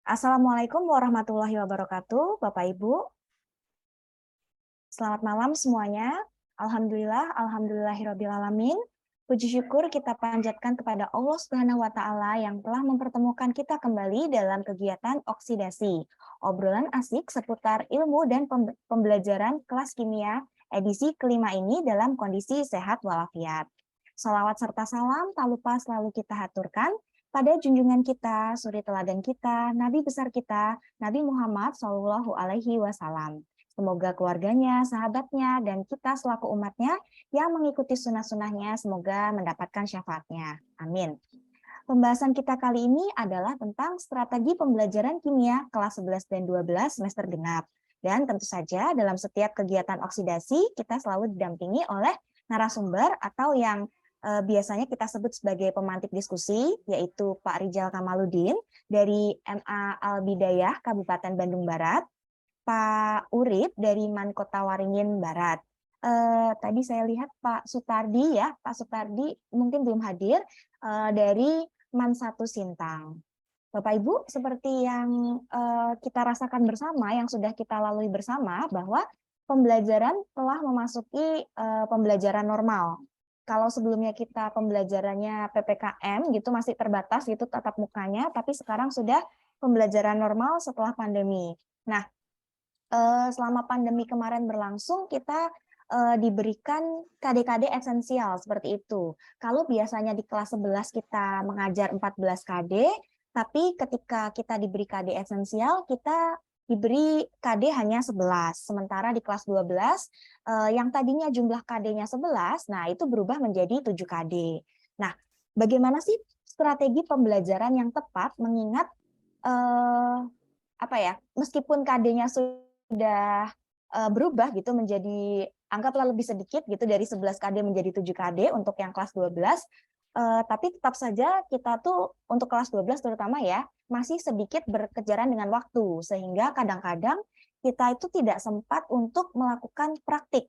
Assalamualaikum warahmatullahi wabarakatuh, Bapak Ibu. Selamat malam semuanya. Alhamdulillahirrabbilalamin. Puji syukur kita panjatkan kepada Allah Subhanahu wa Ta'ala yang telah mempertemukan kita kembali dalam kegiatan oksidasi. Obrolan asik seputar ilmu dan pembelajaran kelas kimia edisi kelima ini dalam kondisi sehat walafiat. Salawat serta salam tak lupa selalu kita haturkan pada junjungan kita, suri teladan kita, Nabi besar kita, Nabi Muhammad Shallallahu Alaihi Wasallam. Semoga keluarganya, sahabatnya, dan kita selaku umatnya yang mengikuti sunnah-sunnahnya semoga mendapatkan syafaatnya. Amin. Pembahasan kita kali ini adalah tentang strategi pembelajaran kimia kelas 11 dan 12 semester genap. Dan tentu saja dalam setiap kegiatan oksidasi kita selalu didampingi oleh narasumber atau yang biasanya kita sebut sebagai pemantik diskusi, yaitu Pak Rijal Kamaludin dari MA Al-Bidayah Kabupaten Bandung Barat, Pak Urip dari Man Kota Waringin Barat. Tadi saya lihat Pak Sutardi ya, Pak Sutardi mungkin belum hadir dari Man 1 Sintang. Bapak Ibu, seperti yang kita rasakan bersama, yang sudah kita lalui bersama, bahwa pembelajaran telah memasuki pembelajaran normal. Kalau sebelumnya kita pembelajarannya PPKM gitu masih terbatas gitu tatap mukanya, tapi sekarang sudah pembelajaran normal setelah pandemi. Nah, selama pandemi kemarin berlangsung kita diberikan KD-KD esensial seperti itu. Kalau biasanya di kelas 11 kita mengajar 14 KD, tapi ketika kita diberi KD esensial, kita diberi KD hanya 11. Sementara di kelas 12, yang tadinya jumlah KD-nya 11, nah itu berubah menjadi 7 KD. Nah, bagaimana sih strategi pembelajaran yang tepat mengingat meskipun KD-nya sudah berubah gitu menjadi anggaplah lebih sedikit gitu dari 11 KD menjadi 7 KD untuk yang kelas 12, tapi tetap saja kita tuh untuk kelas 12 terutama ya masih sedikit berkejaran dengan waktu sehingga kadang-kadang kita itu tidak sempat untuk melakukan praktik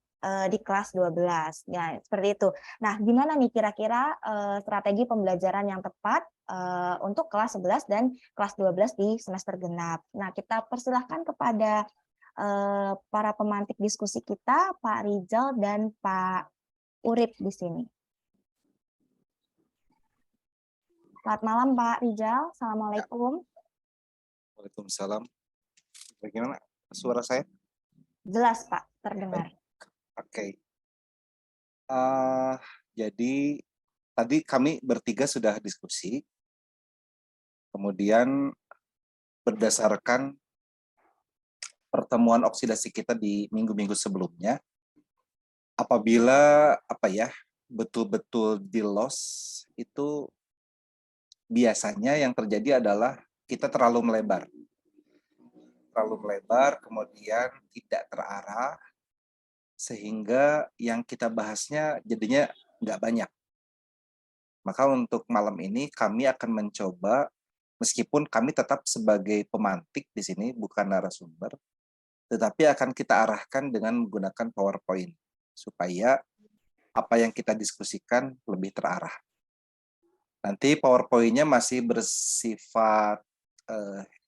di kelas 12. Ya, seperti itu. Nah, gimana nih kira-kira strategi pembelajaran yang tepat untuk kelas 11 dan kelas 12 di semester genap. Nah, kita persilahkan kepada para pemantik diskusi kita, Pak Rizal dan Pak Urip di sini. Selamat malam Pak Rizal, Assalamualaikum. Waalaikumsalam. Bagaimana suara saya? Jelas Pak, terdengar. Oke. Jadi tadi kami bertiga sudah diskusi, kemudian berdasarkan pertemuan oksidasi kita di minggu-minggu sebelumnya, apabila betul-betul di loss itu biasanya yang terjadi adalah kita terlalu melebar, kemudian tidak terarah, sehingga yang kita bahasnya jadinya nggak banyak. Maka untuk malam ini kami akan mencoba, meskipun kami tetap sebagai pemantik di sini, bukan narasumber, tetapi akan kita arahkan dengan menggunakan PowerPoint, supaya apa yang kita diskusikan lebih terarah. Nanti PowerPoint-nya masih bersifat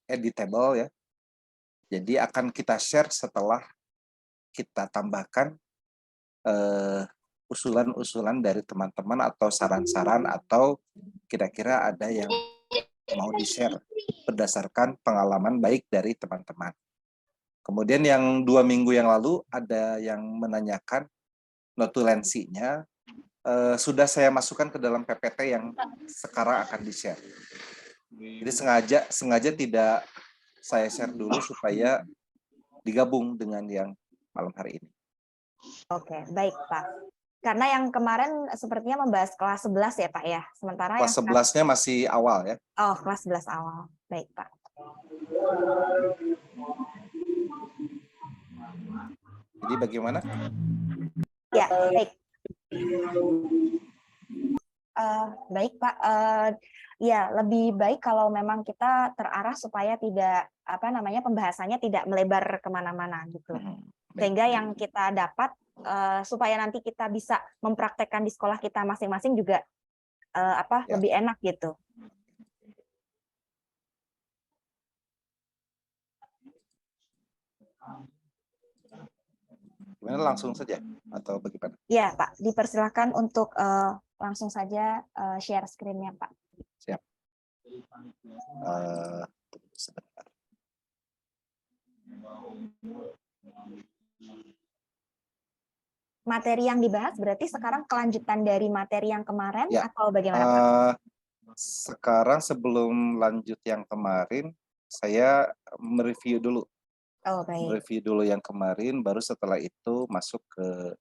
editable ya, jadi akan kita share setelah kita tambahkan usulan-usulan dari teman-teman atau saran-saran atau kira-kira ada yang mau di-share berdasarkan pengalaman baik dari teman-teman. Kemudian yang 2 minggu yang lalu ada yang menanyakan notulensinya, sudah saya masukkan ke dalam PPT yang sekarang akan di-share. Jadi sengaja tidak saya share dulu supaya digabung dengan yang malam hari ini. Oke, baik Pak. Karena yang kemarin sepertinya membahas kelas 11 ya Pak ya. Sementara kelas 11-nya masih awal ya. Oh, kelas 11 awal. Baik Pak. Jadi bagaimana? Ya, baik. Baik Pak, ya lebih baik kalau memang kita terarah supaya tidak pembahasannya tidak melebar kemana-mana gitu, sehingga yang kita dapat supaya nanti kita bisa mempraktekkan di sekolah kita masing-masing juga lebih enak gitu. Gimana, langsung saja atau bagaimana? Ya, Pak, dipersilakan untuk langsung saja share screen-nya, Pak. Siap. Tunggu sebentar. Materi yang dibahas berarti sekarang kelanjutan dari materi yang kemarin Ya. atau bagaimana, Pak? Sekarang sebelum lanjut yang kemarin, saya mereview dulu. Oh, baik. Mereview dulu yang kemarin, baru setelah itu masuk ke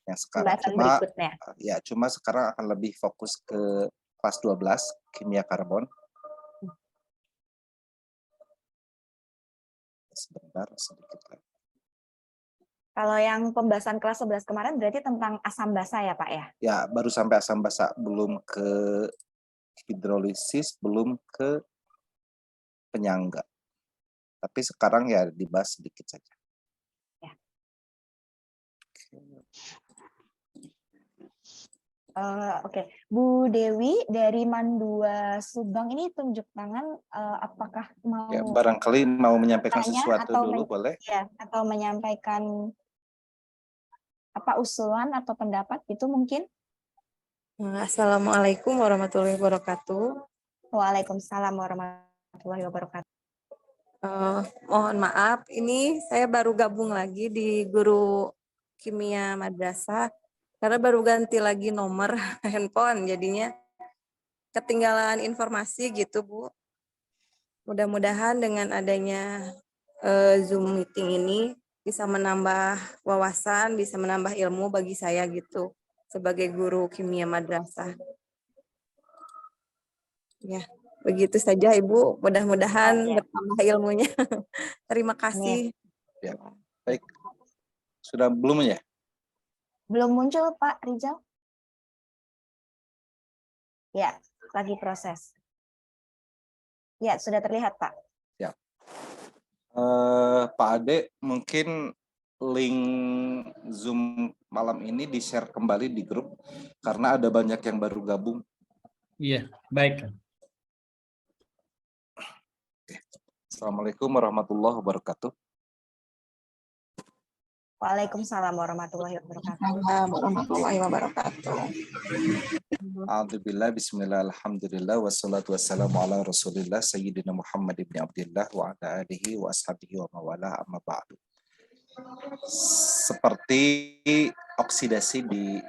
yang sekarang. Pembahasan Cuma berikutnya. ya, cuma sekarang akan lebih fokus ke kelas 12 kimia karbon. Sebentar, sedikit lagi. Kalau yang pembahasan kelas 11 kemarin berarti tentang asam basa ya, Pak ya? Ya, baru sampai asam basa, belum ke hidrolisis, belum ke penyangga. Tapi sekarang ya dibahas sedikit saja. Ya. Oke, Bu Dewi dari Mandua Subang ini tunjuk tangan, apakah mau Ya, barangkali mau menyampaikan tanya sesuatu atau dulu, boleh? ya, atau menyampaikan apa usulan atau pendapat itu mungkin? Assalamualaikum warahmatullahi wabarakatuh. Waalaikumsalam warahmatullahi wabarakatuh. Mohon maaf, ini saya baru gabung lagi di guru kimia madrasah karena baru ganti lagi nomor handphone, jadinya ketinggalan informasi gitu, Bu. Mudah-mudahan dengan adanya Zoom meeting ini bisa menambah wawasan, bisa menambah ilmu bagi saya gitu sebagai guru kimia madrasah. Ya, begitu saja Ibu. Mudah-mudahan bertambah ilmunya. Terima kasih. Ya. Baik. Sudah belum ya? Belum muncul Pak Rizal? Ya, lagi proses. Ya, sudah terlihat Pak. Ya. Pak Ade, mungkin link Zoom malam ini di-share kembali di grup karena ada banyak yang baru gabung. Iya, baik. Assalamualaikum warahmatullahi wabarakatuh. Waalaikumsalam warahmatullahi wabarakatuh. Warahmatullahi wabarakatuh. Alhamdulillah, bismillah, alhamdulillah, wassalatu wassalamu ala rasulillah, sayyidina Muhammad ibn Abdillah, wa ala alihi wa ashabihi wa mawalah, amma ba'du. Seperti oksidasi di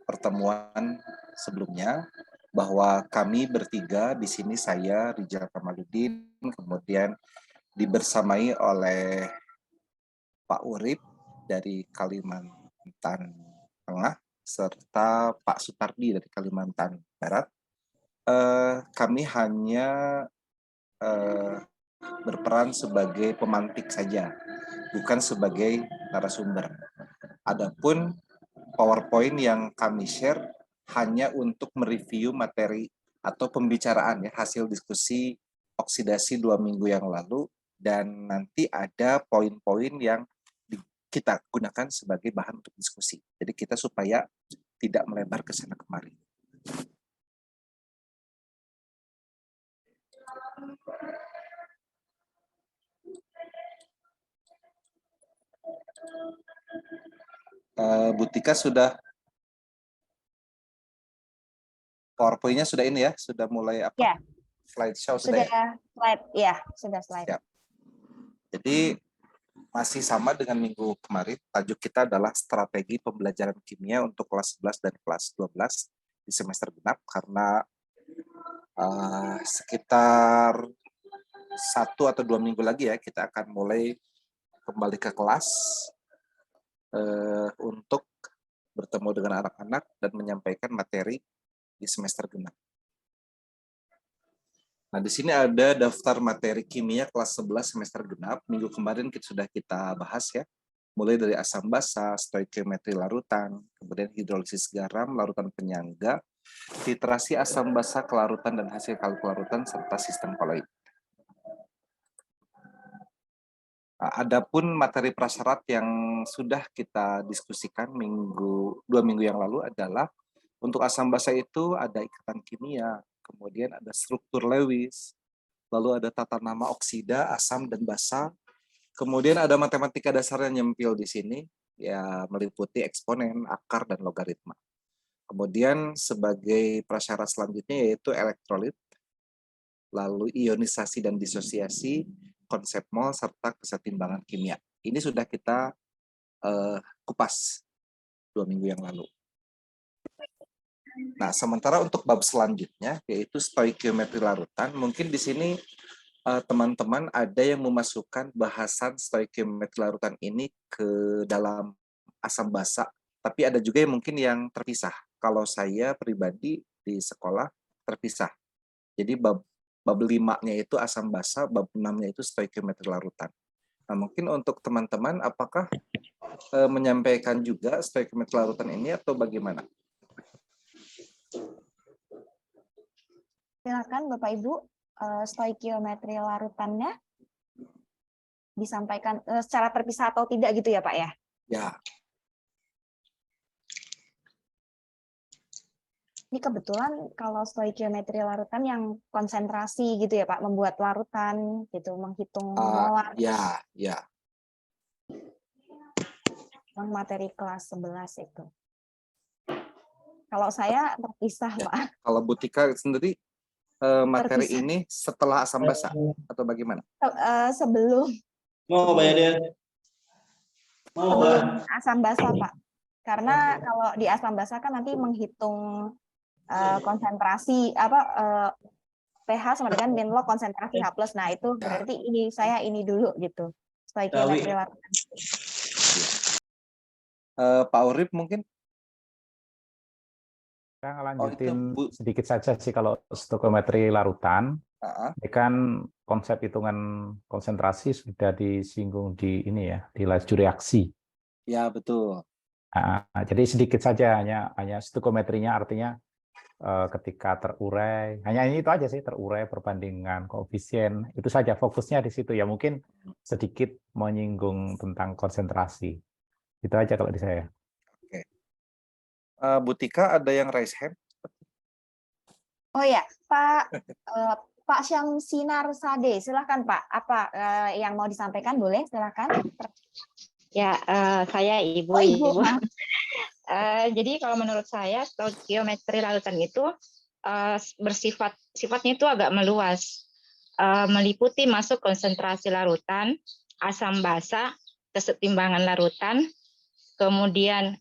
pertemuan sebelumnya, bahwa kami bertiga di sini, saya Rijal Kamaluddin, kemudian dibersamai oleh Pak Urip dari Kalimantan Tengah, serta Pak Sutardi dari Kalimantan Barat. Kami hanya berperan sebagai pemantik saja, bukan sebagai narasumber. Adapun PowerPoint yang kami share hanya untuk mereview materi atau pembicaraan ya, hasil diskusi oksidasi 2 minggu yang lalu, dan nanti ada poin-poin yang kita gunakan sebagai bahan untuk diskusi. Jadi kita supaya tidak melebar ke sana kemari. Bu Tika sudah PowerPoint-nya sudah ini ya, sudah mulai apa? Ya. Slideshow Sudah ya? slide, ya, sudah slide. Siap. Jadi masih sama dengan minggu kemarin, tajuk kita adalah strategi pembelajaran kimia untuk kelas 11 dan kelas 12 di semester genap, karena sekitar 1 atau 2 minggu lagi ya kita akan mulai kembali ke kelas untuk bertemu dengan anak-anak dan menyampaikan materi di semester genap. Nah, di sini ada daftar materi kimia kelas 11 semester genap. Minggu kemarin sudah kita bahas ya. Mulai dari asam basa, stoikiometri larutan, kemudian hidrolisis garam, larutan penyangga, titrasi asam basa kelarutan dan hasil kalkularutan, serta sistem koloid. Nah, adapun materi prasyarat yang sudah kita diskusikan 2 minggu yang lalu adalah untuk asam basa itu ada ikatan kimia, kemudian ada struktur Lewis, lalu ada tata nama oksida, asam, dan basa, Kemudian ada matematika dasarnya nyempil di sini, ya meliputi eksponen, akar, dan logaritma. Kemudian sebagai prasyarat selanjutnya yaitu elektrolit, lalu ionisasi dan disosiasi, konsep mol, serta kesetimbangan kimia. Ini sudah kita kupas 2 minggu yang lalu. Nah, sementara untuk bab selanjutnya, yaitu stoikiometri larutan, mungkin di sini teman-teman ada yang memasukkan bahasan stoikiometri larutan ini ke dalam asam basa, tapi ada juga yang mungkin yang terpisah. Kalau saya pribadi di sekolah terpisah. Jadi bab 5-nya itu asam basa, bab 6-nya itu stoikiometri larutan. Nah, mungkin untuk teman-teman apakah menyampaikan juga stoikiometri larutan ini atau bagaimana? Silakan Bapak Ibu, stoikiometri larutannya disampaikan secara terpisah atau tidak gitu ya Pak ya? Ya. Ini kebetulan kalau stoikiometri larutan yang konsentrasi gitu ya Pak, membuat larutan gitu, menghitung molar. Ya. Yang materi kelas 11 itu. Kalau saya terpisah Ya. Pak. Kalau Bu Tika sendiri materi Terpisah. ini setelah asam basa atau bagaimana? Sebelum Mau Pak Yadir? Mau sebelum Pak? asam basa Pak. Karena kalau di asam basa kan nanti menghitung konsentrasi pH sama dengan min log konsentrasi H+. Nah, itu berarti ini dulu gitu. Stoikiometri larutan. Pak Urip mungkin? Saya lanjutin sedikit saja sih kalau stoikiometri larutan. Ini kan konsep hitungan konsentrasi sudah disinggung di ini ya, di laju reaksi. Ya, betul. Jadi sedikit saja hanya stoikiometrinya artinya ketika terurai, hanya ini itu aja sih, terurai perbandingan koefisien, itu saja fokusnya di situ ya, mungkin sedikit menyinggung tentang konsentrasi. Itu aja kalau di saya. Oke. Bu Tika ada yang raise hand? Oh ya, Pak Syamsinar Sade, silakan Pak. Apa yang mau disampaikan? Boleh, silakan. Ya, saya Ibu. Oh, Ibu. Jadi kalau menurut saya stoikiometri larutan itu sifatnya itu agak meluas, meliputi masuk konsentrasi larutan, asam basa, kesetimbangan larutan, kemudian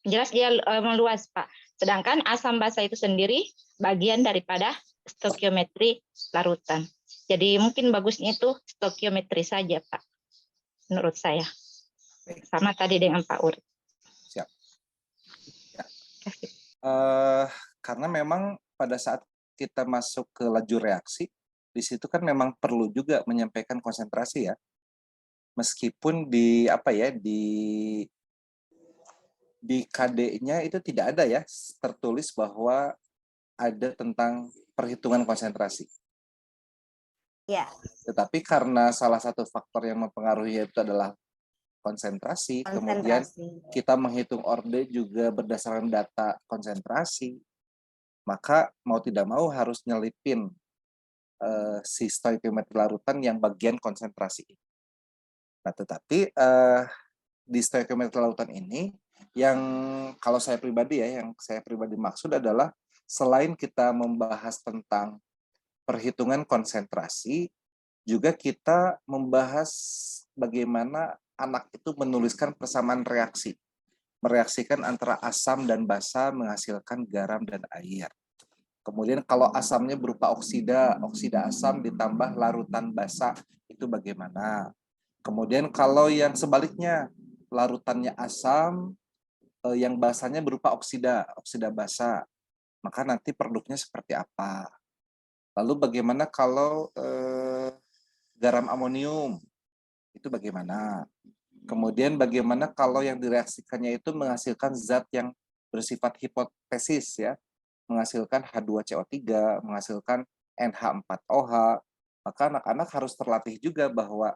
jelas dia meluas Pak. Sedangkan asam basa itu sendiri bagian daripada stoikiometri larutan. Jadi mungkin bagusnya itu stoikiometri saja Pak, menurut saya. Sama tadi dengan Pak Ur. Siap. Ya. Karena memang pada saat kita masuk ke laju reaksi, di situ kan memang perlu juga menyampaikan konsentrasi ya. Meskipun di KD-nya itu tidak ada ya tertulis bahwa ada tentang perhitungan konsentrasi. Ya. Tetapi karena salah satu faktor yang mempengaruhi itu adalah konsentrasi, kemudian kita menghitung orde juga berdasarkan data konsentrasi, maka mau tidak mau harus nyelipin si stoikiometri larutan yang bagian konsentrasi. Nah, tetapi di stoikiometri larutan ini yang kalau saya pribadi maksud adalah selain kita membahas tentang perhitungan konsentrasi, juga kita membahas bagaimana anak itu menuliskan persamaan reaksi, mereaksikan antara asam dan basa menghasilkan garam dan air. Kemudian kalau asamnya berupa oksida asam ditambah larutan basa, itu bagaimana? Kemudian kalau yang sebaliknya, larutannya asam, yang basanya berupa oksida basa, maka nanti produknya seperti apa? Lalu bagaimana kalau garam amonium, itu bagaimana? Kemudian bagaimana kalau yang direaksikannya itu menghasilkan zat yang bersifat hipotesis ya, menghasilkan H2CO3, menghasilkan NH4OH, maka anak-anak harus terlatih juga bahwa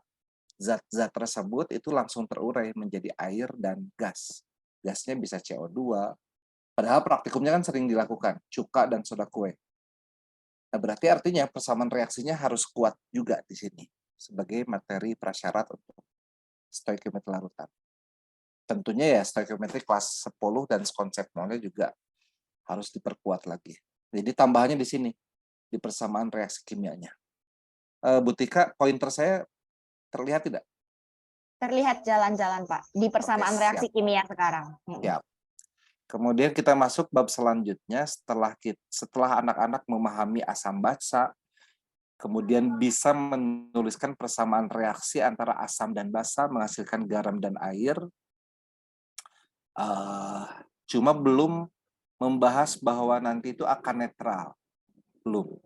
zat-zat tersebut itu langsung terurai menjadi air dan gas. Gasnya bisa CO2, padahal praktikumnya kan sering dilakukan, cuka dan soda kue. Nah, berarti artinya persamaan reaksinya harus kuat juga di sini. sebagai materi prasyarat untuk stoikiometri larutan. Tentunya ya stoikiometri kelas 10 dan konsep nolnya juga harus diperkuat lagi. Jadi tambahannya di sini, di persamaan reaksi kimianya. Bu Tika, pointer saya terlihat tidak? Terlihat jalan-jalan, Pak, di persamaan Oke, reaksi siap. kimia sekarang. Siap. Kemudian kita masuk bab selanjutnya setelah anak-anak memahami asam basa, kemudian bisa menuliskan persamaan reaksi antara asam dan basa menghasilkan garam dan air. Cuma belum membahas bahwa nanti itu akan netral. Belum.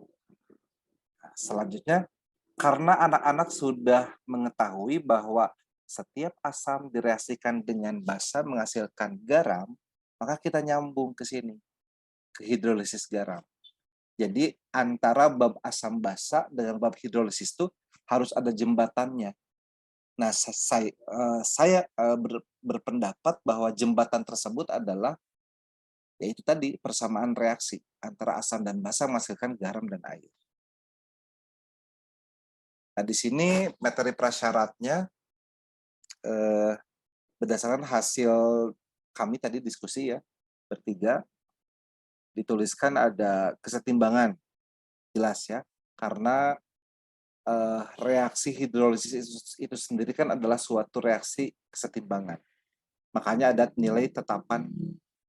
Nah, selanjutnya, karena anak-anak sudah mengetahui bahwa setiap asam direaksikan dengan basa menghasilkan garam, maka kita nyambung ke sini, ke hidrolisis garam. Jadi antara bab asam basa dengan bab hidrolisis itu harus ada jembatannya. Nah, saya berpendapat bahwa jembatan tersebut adalah yaitu tadi persamaan reaksi antara asam dan basa menghasilkan garam dan air. Nah, di sini materi prasyaratnya berdasarkan hasil kami tadi diskusi ya bertiga, dituliskan ada kesetimbangan, jelas ya, karena reaksi hidrolisis itu sendiri kan adalah suatu reaksi kesetimbangan. Makanya ada nilai tetapan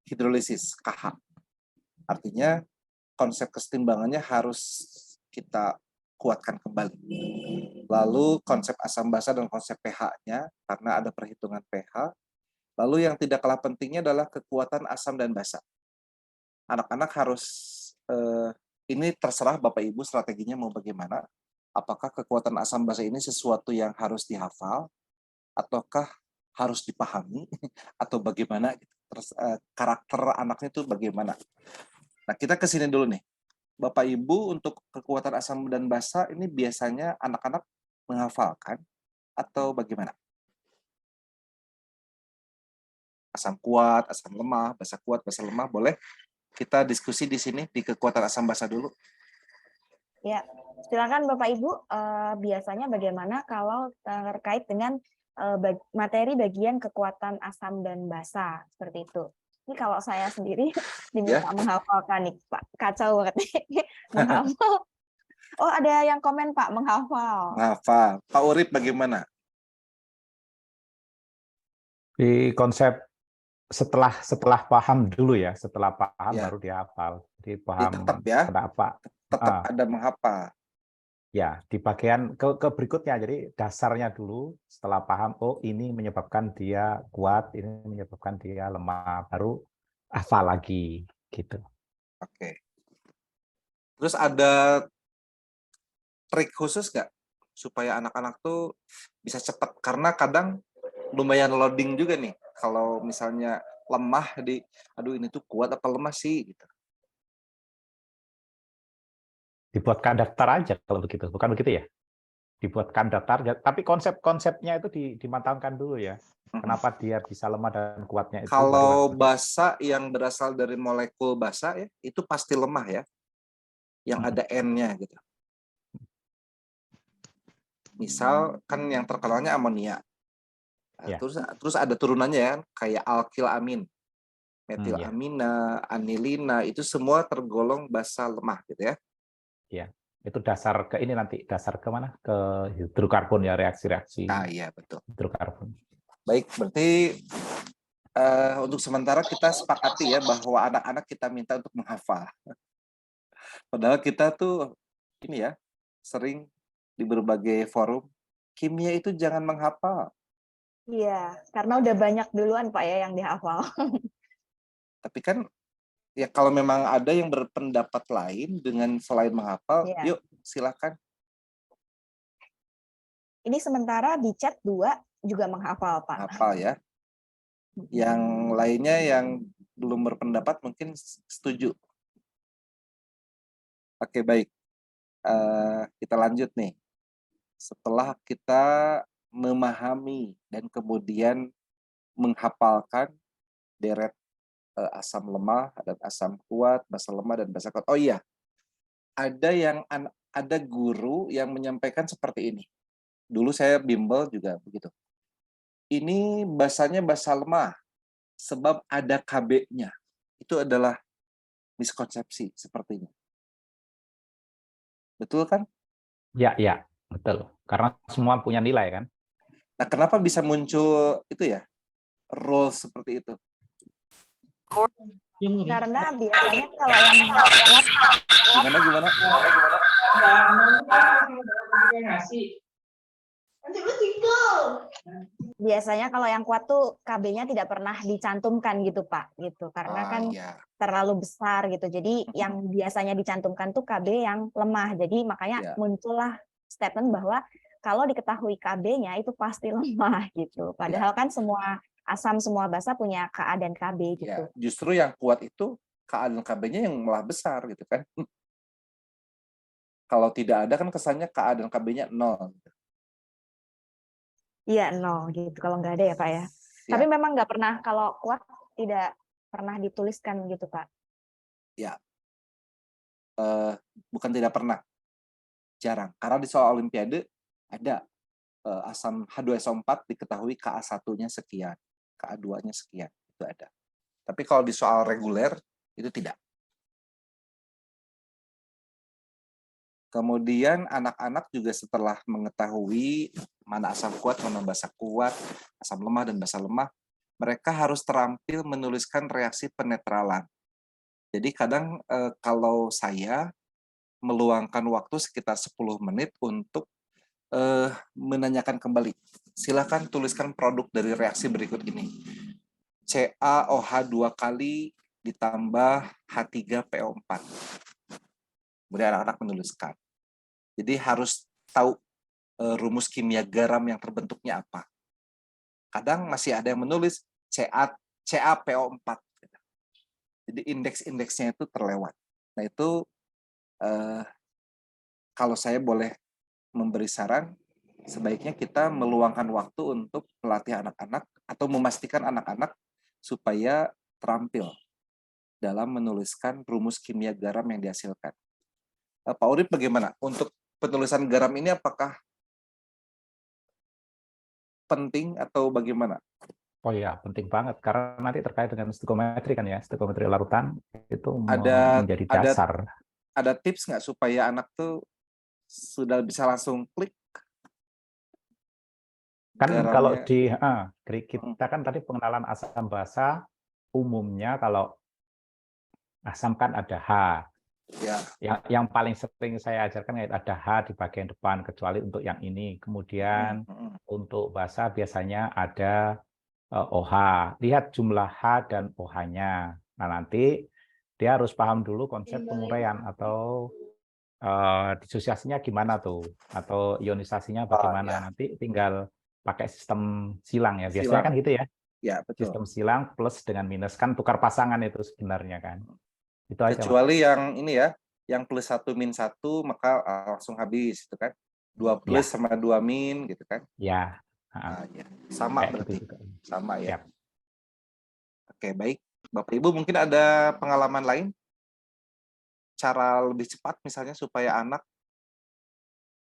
hidrolisis, KH. Artinya konsep kesetimbangannya harus kita kuatkan kembali. Lalu konsep asam basa dan konsep pH-nya, karena ada perhitungan pH. Lalu yang tidak kalah pentingnya adalah kekuatan asam dan basa. Anak-anak harus, ini terserah Bapak Ibu strateginya mau bagaimana. Apakah kekuatan asam basa ini sesuatu yang harus dihafal, ataukah harus dipahami, atau bagaimana? Terus karakter anaknya itu bagaimana? Nah, kita ke sini dulu nih. Bapak Ibu untuk kekuatan asam dan basa ini biasanya anak-anak menghafalkan atau bagaimana? Asam kuat, asam lemah, basa kuat, basa lemah, boleh kita diskusi di sini di kekuatan asam basa dulu. Ya, silakan Bapak Ibu, biasanya bagaimana kalau terkait dengan materi bagian kekuatan asam dan basa seperti itu. Ini kalau saya sendiri diminta menghafalkan nih, Pak. Kacau banget nih. Menghafal. Oh, ada yang komen, Pak, menghafal. Menghafal. Pak Urip bagaimana? Di konsep setelah paham dulu ya, setelah paham Ya. baru dihafal. Jadi Jadi paham tetap ya, kenapa. tetap ada menghafal. Ya, di bagian ke berikutnya, jadi dasarnya dulu, setelah paham, oh ini menyebabkan dia kuat, ini menyebabkan dia lemah, baru hafal lagi, gitu. Oke. Terus ada trik khusus nggak supaya anak-anak tuh bisa cepat? Karena kadang lumayan loading juga nih, kalau misalnya lemah aduh ini tuh kuat apa lemah sih, gitu. Dibuatkan daftar aja kalau begitu, bukan begitu ya? Dibuatkan daftar, tapi konsep-konsepnya itu dimatangkan dulu ya. Kenapa dia bisa lemah dan kuatnya itu. Kalau basa yang berasal dari molekul basa ya, itu pasti lemah ya. Yang ada N-nya gitu. Misal kan yang terkenalnya amonia. Ya. Terus ada turunannya ya, kayak alkilamin, metilamina, anilina, itu semua tergolong basa lemah gitu ya. Ya, itu dasar ke ini nanti, dasar ke mana? Ke hidrokarbon ya, reaksi-reaksi. Nah, iya betul. Hidrokarbon. Baik, berarti untuk sementara kita sepakati ya bahwa anak-anak kita minta untuk menghafal. Padahal kita tuh ini ya, sering di berbagai forum, kimia itu jangan menghafal. Iya, karena udah banyak duluan Pak ya yang dihafal. Tapi kan ya kalau memang ada yang berpendapat lain dengan selain menghafal, Iya. yuk silakan. Ini sementara di chat 2 juga menghafal Pak. Hafal ya. Yang lainnya yang belum berpendapat mungkin setuju. Oke, baik. Kita lanjut nih. Setelah kita memahami dan kemudian menghafalkan deret asam lemah dan asam kuat, basa lemah dan basa kuat. Oh iya, ada guru yang menyampaikan seperti ini. Dulu saya bimbel juga begitu. Ini basanya basa lemah, sebab ada KB-nya. Itu adalah miskonsepsi sepertinya. Betul kan? Ya, ya, betul. Karena semua punya nilai kan. Nah, kenapa bisa muncul itu ya, role seperti itu? Karena biasanya kalau yang kuat, Gimana? biasanya kalau yang kuat tuh KB-nya tidak pernah dicantumkan gitu Pak, gitu. Karena kan Ya. terlalu besar gitu. Jadi yang biasanya dicantumkan tuh KB yang lemah. Jadi makanya Ya. muncullah statement bahwa kalau diketahui KB-nya itu pasti lemah gitu. Padahal kan semua asam, semua basa punya KA dan KB gitu. Ya, justru yang kuat itu KA dan KB-nya yang malah besar gitu kan. Kalau tidak ada kan kesannya KA dan KB-nya 0. Iya, 0 gitu kalau nggak ada ya Pak ya. Tapi memang nggak pernah, kalau kuat tidak pernah dituliskan gitu Pak. Ya, bukan tidak pernah, jarang. Karena di soal Olimpiade ada asam H2SO4 diketahui KA1-nya sekian, KA2-nya sekian, itu ada. Tapi kalau di soal reguler itu tidak. Kemudian anak-anak juga setelah mengetahui mana asam kuat, mana basa kuat, asam lemah dan basa lemah, mereka harus terampil menuliskan reaksi penetralan. Jadi kadang kalau saya meluangkan waktu sekitar 10 menit untuk menanyakan kembali. Silakan tuliskan produk dari reaksi berikut ini. CaOH 2 kali ditambah H3PO4. Kemudian anak-anak menuliskan. Jadi harus tahu rumus kimia garam yang terbentuknya apa. Kadang masih ada yang menulis CaPO4. Jadi indeks-indeksnya itu terlewat. Nah itu kalau saya boleh memberi saran, sebaiknya kita meluangkan waktu untuk melatih anak-anak atau memastikan anak-anak supaya terampil dalam menuliskan rumus kimia garam yang dihasilkan. Pak Urip bagaimana? Untuk penulisan garam ini apakah penting atau bagaimana? Oh iya, penting banget. Karena nanti terkait dengan stoichiometri kan ya, stoichiometri larutan itu menjadi dasar. Ada tips nggak supaya anak tuh sudah bisa langsung klik? Kan garamnya? kalau di kita kan tadi pengenalan asam basa, umumnya kalau asam kan ada H. Ya. Yang paling sering saya ajarkan ada H di bagian depan, kecuali untuk yang ini. Kemudian untuk basa biasanya ada OH. Lihat jumlah H dan OH-nya. Nah, nanti dia harus paham dulu konsep penguraian atau disosiasinya gimana tuh, atau ionisasinya bagaimana. Nanti tinggal pakai sistem silang ya. Biasanya kan gitu ya. Ya, betul. Sistem silang plus dengan minus, kan tukar pasangan itu sebenarnya kan. Itu aja, kecuali yang ini ya, yang plus 1 min 1 maka langsung habis itu kan. 2 plus sama 2 min gitu kan. Ya. Ya. Sama kayak berarti. gitu. Sama ya. Siap. Oke, baik. Bapak Ibu mungkin ada pengalaman lain? Cara lebih cepat misalnya supaya anak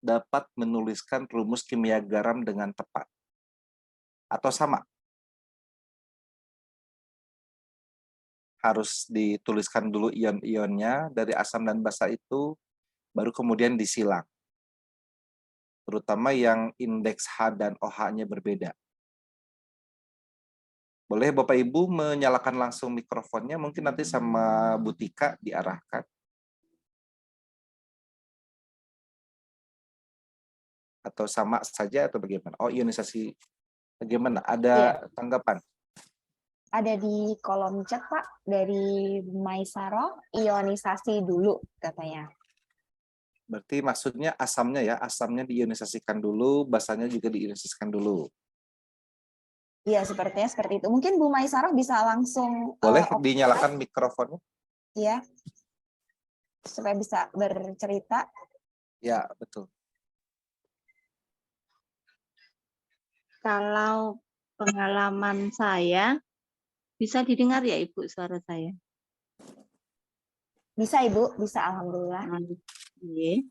dapat menuliskan rumus kimia garam dengan tepat. Atau sama? Harus dituliskan dulu ion-ionnya dari asam dan basa itu, baru kemudian disilang. Terutama yang indeks H dan OH-nya berbeda. Boleh Bapak Ibu menyalakan langsung mikrofonnya, mungkin nanti sama Bu Tika diarahkan. Atau sama saja atau bagaimana? Oh, ionisasi bagaimana? Ada tanggapan? Ada di kolom chat Pak, dari Maisaro, ionisasi dulu katanya. Berarti maksudnya asamnya ya, asamnya diionisasikan dulu, basanya juga diionisasikan dulu. Iya, sepertinya seperti itu. Mungkin Bu Maisaro bisa langsung boleh dinyalakan mikrofonnya? Iya. Supaya bisa bercerita. Ya, betul. Kalau pengalaman saya, bisa didengar ya Ibu suara saya? Bisa Ibu, bisa alhamdulillah. Iya.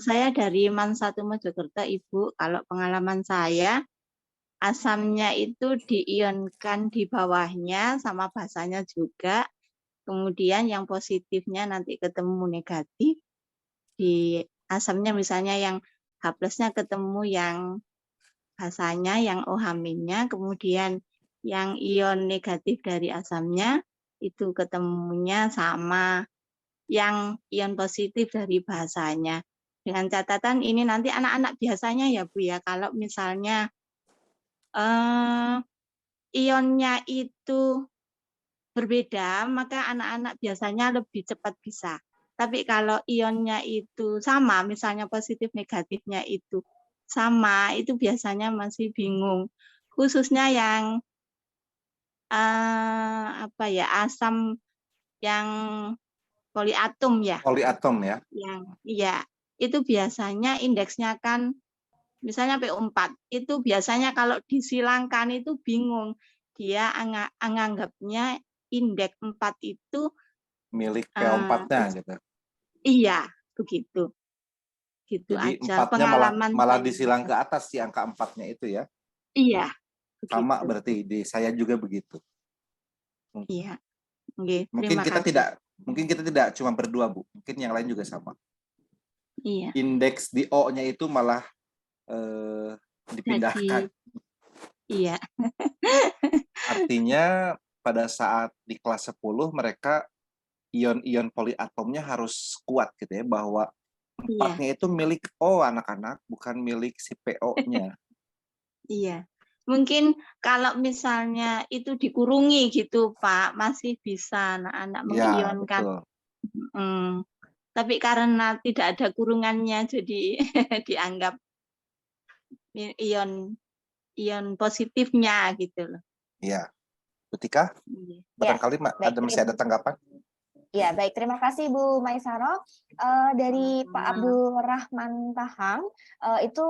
Saya dari MAN 1 Mojokerto, Ibu. Kalau pengalaman saya, asamnya itu diionkan di bawahnya sama basanya juga. Kemudian yang positifnya nanti ketemu negatif. Di asamnya misalnya yang H+-nya ketemu yang basanya, yang OH-nya, kemudian yang ion negatif dari asamnya itu ketemunya sama yang ion positif dari bahasanya. Dengan catatan ini nanti anak-anak biasanya ya Bu ya, kalau misalnya ionnya itu berbeda, maka anak-anak biasanya lebih cepat bisa. Tapi kalau ionnya itu sama, misalnya positif negatifnya itu sama, itu biasanya masih bingung. Khususnya yang asam yang poliatom ya. Poliatom ya. Yang iya, itu biasanya indeksnya kan misalnya PO4. Itu biasanya kalau disilangkan itu bingung. Dia anggapnya indeks 4 itu Milik PO4-nya gitu. iya, begitu. Gitu Jadi aja 4-nya malah pengalaman saya. disilang ke atas si angka 4-nya itu ya. Iya, Sama begitu. berarti di saya juga begitu. Iya. Oke, Mungkin terima kita kasih. tidak cuma berdua, Bu. Mungkin yang lain juga sama. Iya. Indeks di O-nya itu malah dipindahkan. Jadi iya. Artinya pada saat di kelas 10 mereka ion-ion poliatomnya harus kuat gitu ya, bahwa Iya. 4-nya itu milik O anak-anak, bukan milik si PO-nya. Iya. Mungkin kalau misalnya itu dikurungi gitu, Pak, masih bisa anak-anak Ya, mengionkan. betul. Tapi karena tidak ada kurungannya, jadi dianggap ion positifnya gitu loh. Iya. Butika, Ya, barangkali baik, masih ada tanggapan? Ya, baik. Terima kasih Bu Maisaro. Dari Pak Abdul Rahman Tahang, itu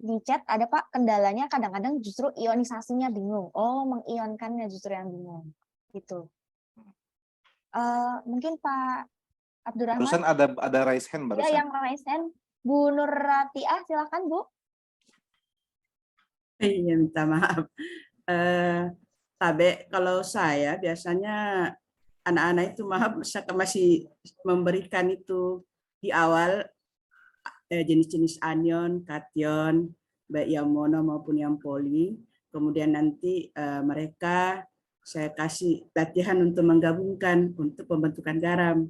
di chat ada Pak, kendalanya kadang-kadang justru ionisasinya bingung. Oh, mengionkannya justru yang bingung. Gitu. Mungkin Pak Abdurrahman. Barusan ada raise hand barusan. Ya, yang raise hand. Bu Nur Ratiah, silakan Bu. Iya, minta maaf. Tabe, kalau saya biasanya anak-anak itu masih memberikan itu di awal jenis-jenis anion, kation, baik yang mono maupun yang poli. Kemudian nanti mereka saya kasih latihan untuk menggabungkan untuk pembentukan garam.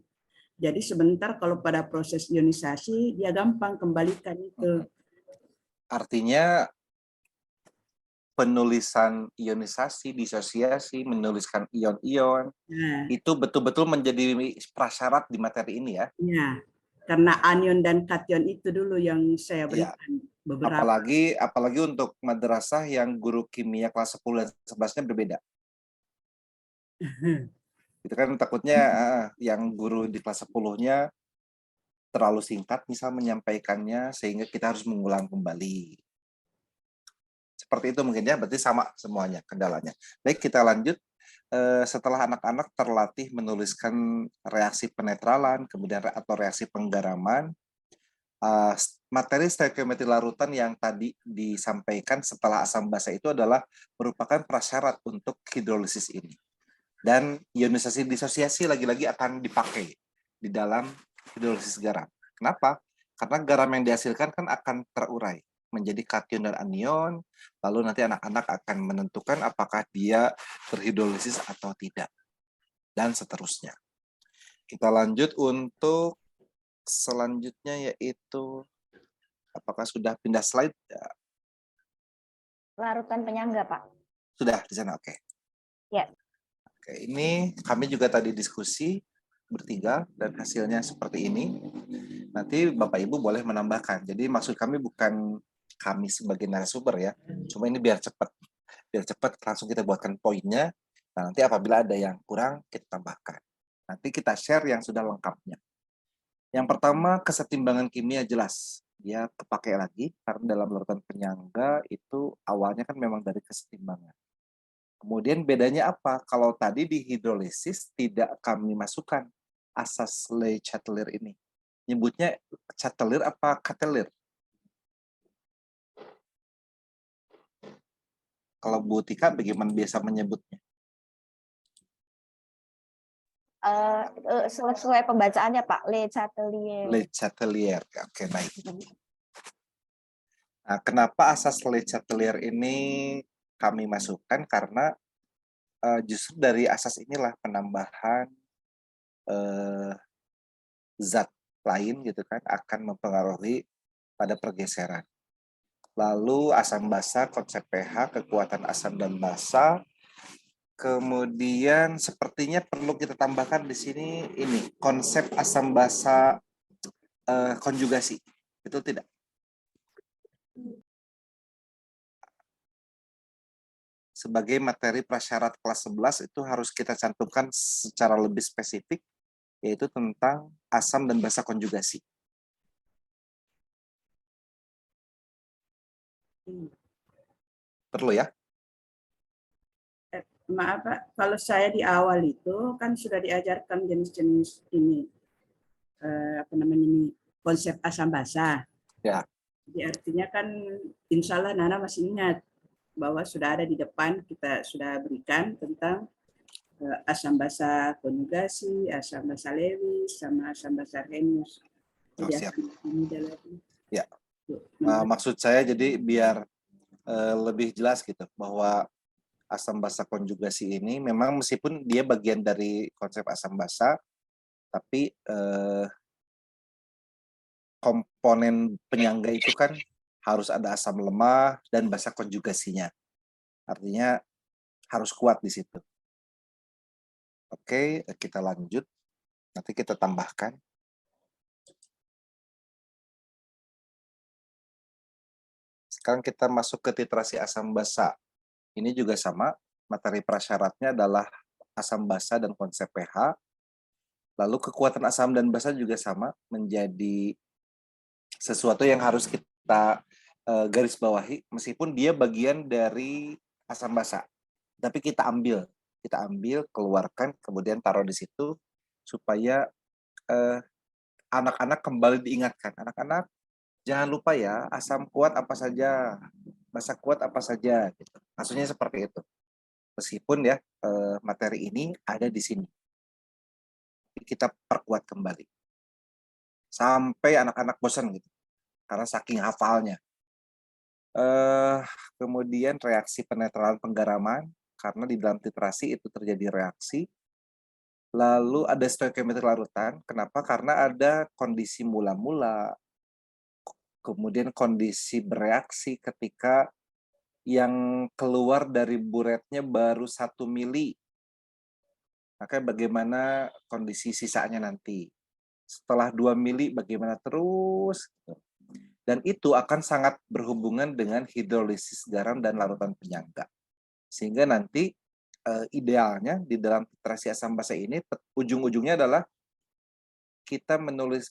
Jadi sebentar kalau pada proses ionisasi dia gampang kembalikan itu. Artinya penulisan ionisasi, disosiasi, menuliskan ion-ion, itu betul-betul menjadi prasyarat di materi ini ya? Iya, karena anion dan kation itu dulu yang saya berikan beberapa. Apalagi untuk madrasah yang guru kimia kelas 10 dan 11-nya berbeda. Itu kan takutnya yang guru di kelas 10-nya terlalu singkat misal menyampaikannya sehingga kita harus mengulang kembali. Seperti itu mungkin ya, berarti sama semuanya kendalanya. Baik, kita lanjut. Setelah anak-anak terlatih menuliskan reaksi penetralan, kemudian atau reaksi penggaraman, materi stoikiometri larutan yang tadi disampaikan setelah asam basa itu adalah merupakan prasyarat untuk hidrolisis ini. Dan ionisasi disosiasi lagi-lagi akan dipakai di dalam hidrolisis garam. Kenapa? Karena garam yang dihasilkan kan akan terurai menjadi kation dan anion, lalu nanti anak-anak akan menentukan apakah dia terhidrolisis atau tidak, dan seterusnya. Kita lanjut untuk selanjutnya, yaitu apakah sudah pindah slide? Larutan penyangga, Pak. Sudah di sana, oke. Ya. Oke, ini kami juga tadi diskusi bertiga dan hasilnya seperti ini. Nanti Bapak Ibu boleh menambahkan. Jadi maksud kami bukan kami sebagai narasumber ya, cuma ini biar cepat langsung kita buatkan poinnya. Nah, nanti apabila ada yang kurang kita tambahkan. Nanti kita share yang sudah lengkapnya. Yang pertama, kesetimbangan kimia jelas. Dia kepakai lagi karena dalam larutan penyangga itu awalnya kan memang dari kesetimbangan. Kemudian bedanya apa? Kalau tadi di hidrolisis tidak kami masukkan asas Le Chatelier ini. Nyebutnya catelir apa katelir? Kalau Bu Tika bagaimana biasa menyebutnya? Sesuai pembacaannya Pak, Le Chatelier. Le Chatelier. Oke, baik. Nah, kenapa asas Le Chatelier ini kami masukkan? Karena justru dari asas inilah penambahan zat lain gitu kan akan mempengaruhi pada pergeseran. Lalu asam basa, konsep pH, kekuatan asam dan basa. Kemudian sepertinya perlu kita tambahkan di sini ini konsep asam basa konjugasi. Betul tidak? Sebagai materi prasyarat kelas 11 itu harus kita cantumkan secara lebih spesifik, yaitu tentang asam dan basa konjugasi. Perlu ya? Maaf Pak, kalau saya di awal itu kan sudah diajarkan jenis-jenis ini, apa namanya ini, konsep asam basa. Ya. Jadi artinya kan insya Allah Nana masih ingat bahwa sudah ada di depan, kita sudah berikan tentang asam basa konjugasi, asam basa Lewis, sama asam basa Arrhenius. Jadi siap. ini lagi. Ya. Maksud saya jadi biar lebih jelas gitu bahwa asam basa konjugasi ini memang meskipun dia bagian dari konsep asam basa, tapi komponen penyangga itu kan harus ada asam lemah dan basa konjugasinya. Artinya harus kuat di situ. Oke, kita lanjut. Nanti kita tambahkan. Sekarang kita masuk ke titrasi asam basa. Ini juga sama, materi prasyaratnya adalah asam basa dan konsep pH. Lalu kekuatan asam dan basa juga sama, menjadi sesuatu yang harus kita garis bawahi, meskipun dia bagian dari asam basa. Tapi kita ambil, keluarkan, kemudian taruh di situ, supaya anak-anak kembali diingatkan. Anak-anak, jangan lupa ya, asam kuat apa saja, basa kuat apa saja. Gitu. Maksudnya seperti itu. Meskipun ya materi ini ada di sini. Kita perkuat kembali. Sampai anak-anak bosan gitu. Karena saking hafalnya. Kemudian reaksi penetralan penggaraman, karena di dalam titrasi itu terjadi reaksi. Lalu ada stoikiometri larutan. Kenapa? Karena ada kondisi mula-mula, kemudian kondisi bereaksi ketika yang keluar dari buretnya baru 1 mili. Maka bagaimana kondisi sisanya nanti. Setelah 2 mili bagaimana terus. Dan itu akan sangat berhubungan dengan hidrolisis garam dan larutan penyangga. Sehingga nanti idealnya di dalam titrasi asam basa ini ujung-ujungnya adalah kita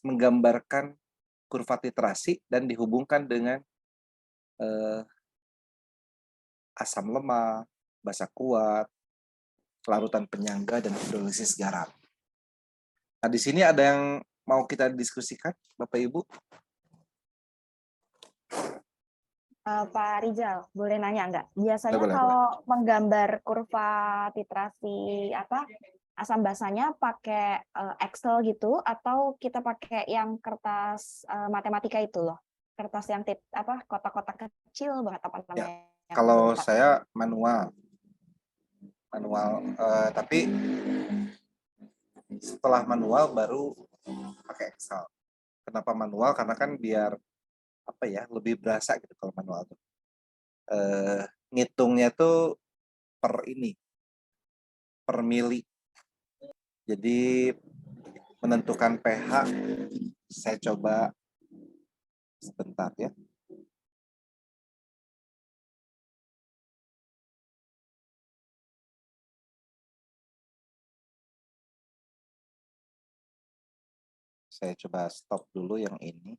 menggambarkan kurva titrasi dan dihubungkan dengan asam lemah, basa kuat, larutan penyangga, dan hidrolisis garam. Nah, di sini ada yang mau kita diskusikan, Bapak Ibu? Pak Rizal, boleh nanya nggak? Biasanya Boleh. kalau menggambar kurva titrasi asam basanya pakai Excel gitu, atau kita pakai yang kertas matematika itu loh, kertas yang kotak-kotak kecil banget apa namanya? Ya, kalau saya manual, tapi setelah manual baru pakai Excel. Kenapa manual? Karena kan biar lebih berasa gitu kalau manual tuh. Ngitungnya tuh per mili. Jadi menentukan pH, saya coba sebentar ya. Saya coba stop dulu yang ini.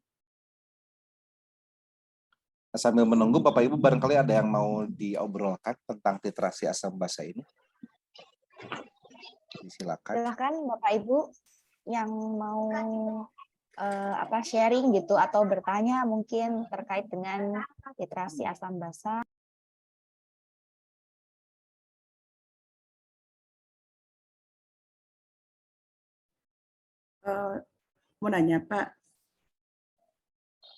Nah, sambil menunggu, Bapak Ibu barangkali ada yang mau diobrolkan tentang titrasi asam basa ini. Silakan. Silakan Bapak Ibu yang mau sharing gitu atau bertanya mungkin terkait dengan titrasi asam basa. Mau nanya Pak,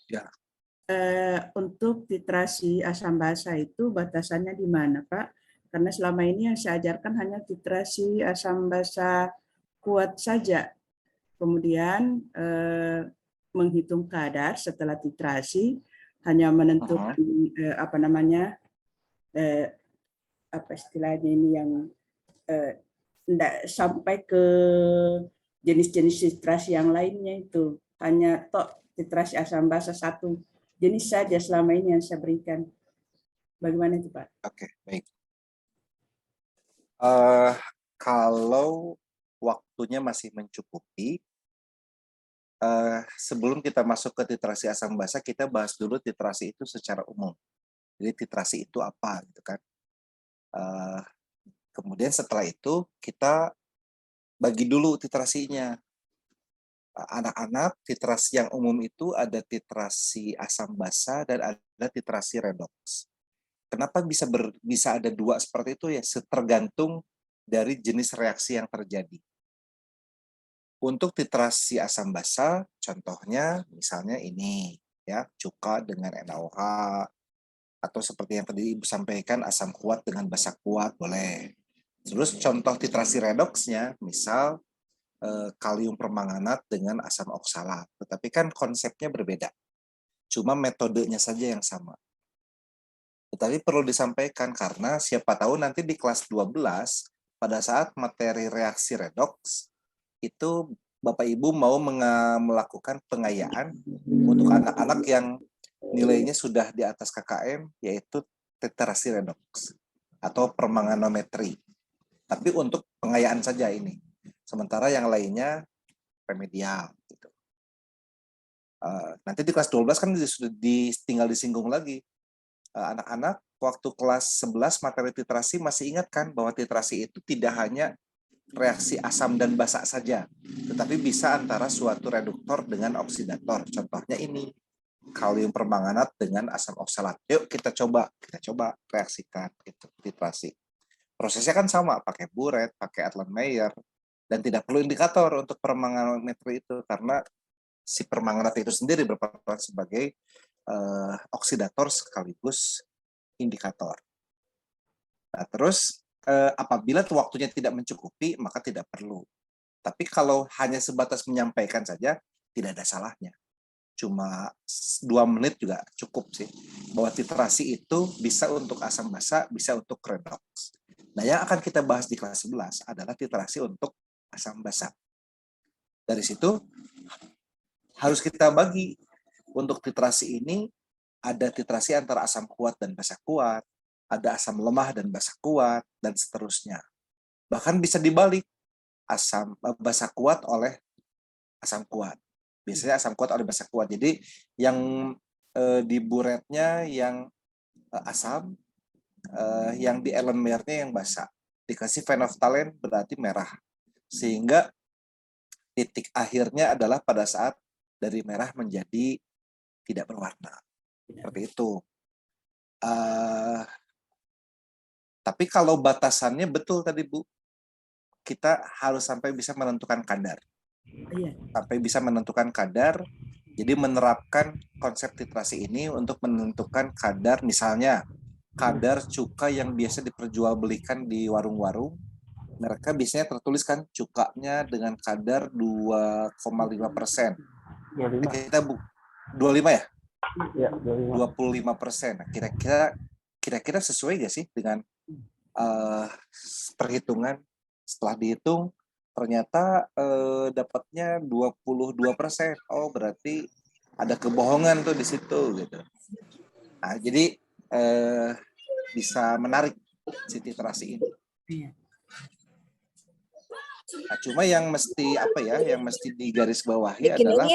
Ya. Untuk titrasi asam basa itu batasannya di mana Pak? Karena selama ini yang saya ajarkan hanya titrasi asam basa kuat saja. Kemudian menghitung kadar setelah titrasi, hanya menentukan apa istilahnya ini yang tidak sampai ke jenis-jenis titrasi yang lainnya itu. Hanya titrasi asam basa satu jenis saja selama ini yang saya berikan. Bagaimana itu Pak? Oke, baik. Kalau waktunya masih mencukupi, sebelum kita masuk ke titrasi asam basa, kita bahas dulu titrasi itu secara umum. Jadi titrasi itu apa, gitu kan? Kemudian setelah itu kita bagi dulu titrasinya. Anak-anak, titrasi yang umum itu ada titrasi asam basa dan ada titrasi redoks. Kenapa bisa ada dua seperti itu ya? Tergantung dari jenis reaksi yang terjadi. Untuk titrasi asam basa, contohnya misalnya ini, ya, cuka dengan NaOH, atau seperti yang tadi Ibu sampaikan, asam kuat dengan basa kuat, boleh. Terus contoh titrasi redoksnya, misal kalium permanganat dengan asam oksalat. Tetapi kan konsepnya berbeda. Cuma metodenya saja yang sama. Tetapi perlu disampaikan karena siapa tahu nanti di kelas 12, pada saat materi reaksi redoks, itu Bapak Ibu mau melakukan pengayaan untuk anak-anak yang nilainya sudah di atas KKM, yaitu titrasi redoks atau permanganometri. Tapi untuk pengayaan saja ini. Sementara yang lainnya remedial. Gitu. Nanti di kelas 12 kan sudah tinggal disinggung lagi. Anak-anak waktu kelas 11 materi titrasi masih ingat kan bahwa titrasi itu tidak hanya reaksi asam dan basa saja, tetapi bisa antara suatu reduktor dengan oksidator. Contohnya ini, kalium permanganat dengan asam oksalat. Yuk kita coba reaksikan gitu, titrasi. Prosesnya kan sama, pakai buret, pakai Erlenmeyer, dan tidak perlu indikator untuk permanganometri itu karena si permanganat itu sendiri berperan sebagai oksidator sekaligus indikator. Nah, terus apabila waktunya tidak mencukupi, maka tidak perlu. Tapi kalau hanya sebatas menyampaikan saja, tidak ada salahnya. Cuma 2 menit juga cukup sih. Bahwa titrasi itu bisa untuk asam basa, bisa untuk redoks. Nah, yang akan kita bahas di kelas 11 adalah titrasi untuk asam basa. Dari situ harus kita bagi. Untuk titrasi ini ada titrasi antara asam kuat dan basa kuat, ada asam lemah dan basa kuat, dan seterusnya. Bahkan bisa dibalik, asam basa kuat oleh asam kuat. Biasanya asam kuat oleh basa kuat. Jadi yang di buretnya yang asam, yang di Erlenmeyernya yang basa. Dikasih phenolphthalein berarti merah. Sehingga titik akhirnya adalah pada saat dari merah menjadi tidak berwarna. Seperti itu. Tapi kalau batasannya betul tadi Bu, kita harus sampai bisa menentukan kadar. Sampai bisa menentukan kadar, jadi menerapkan konsep titrasi ini untuk menentukan kadar, misalnya kadar cuka yang biasa diperjualbelikan di warung-warung, mereka biasanya tertuliskan cukanya dengan kadar 2,5%. Kita 25 ya? Ya, 25%. Nah, kira-kira sesuai gak sih dengan perhitungan? Setelah dihitung ternyata dapatnya 22%. Oh, berarti ada kebohongan tuh di situ gitu. Nah, jadi bisa menarik si titrasi ini. Nah, cuma yang mesti yang mesti digarisbawahi adalah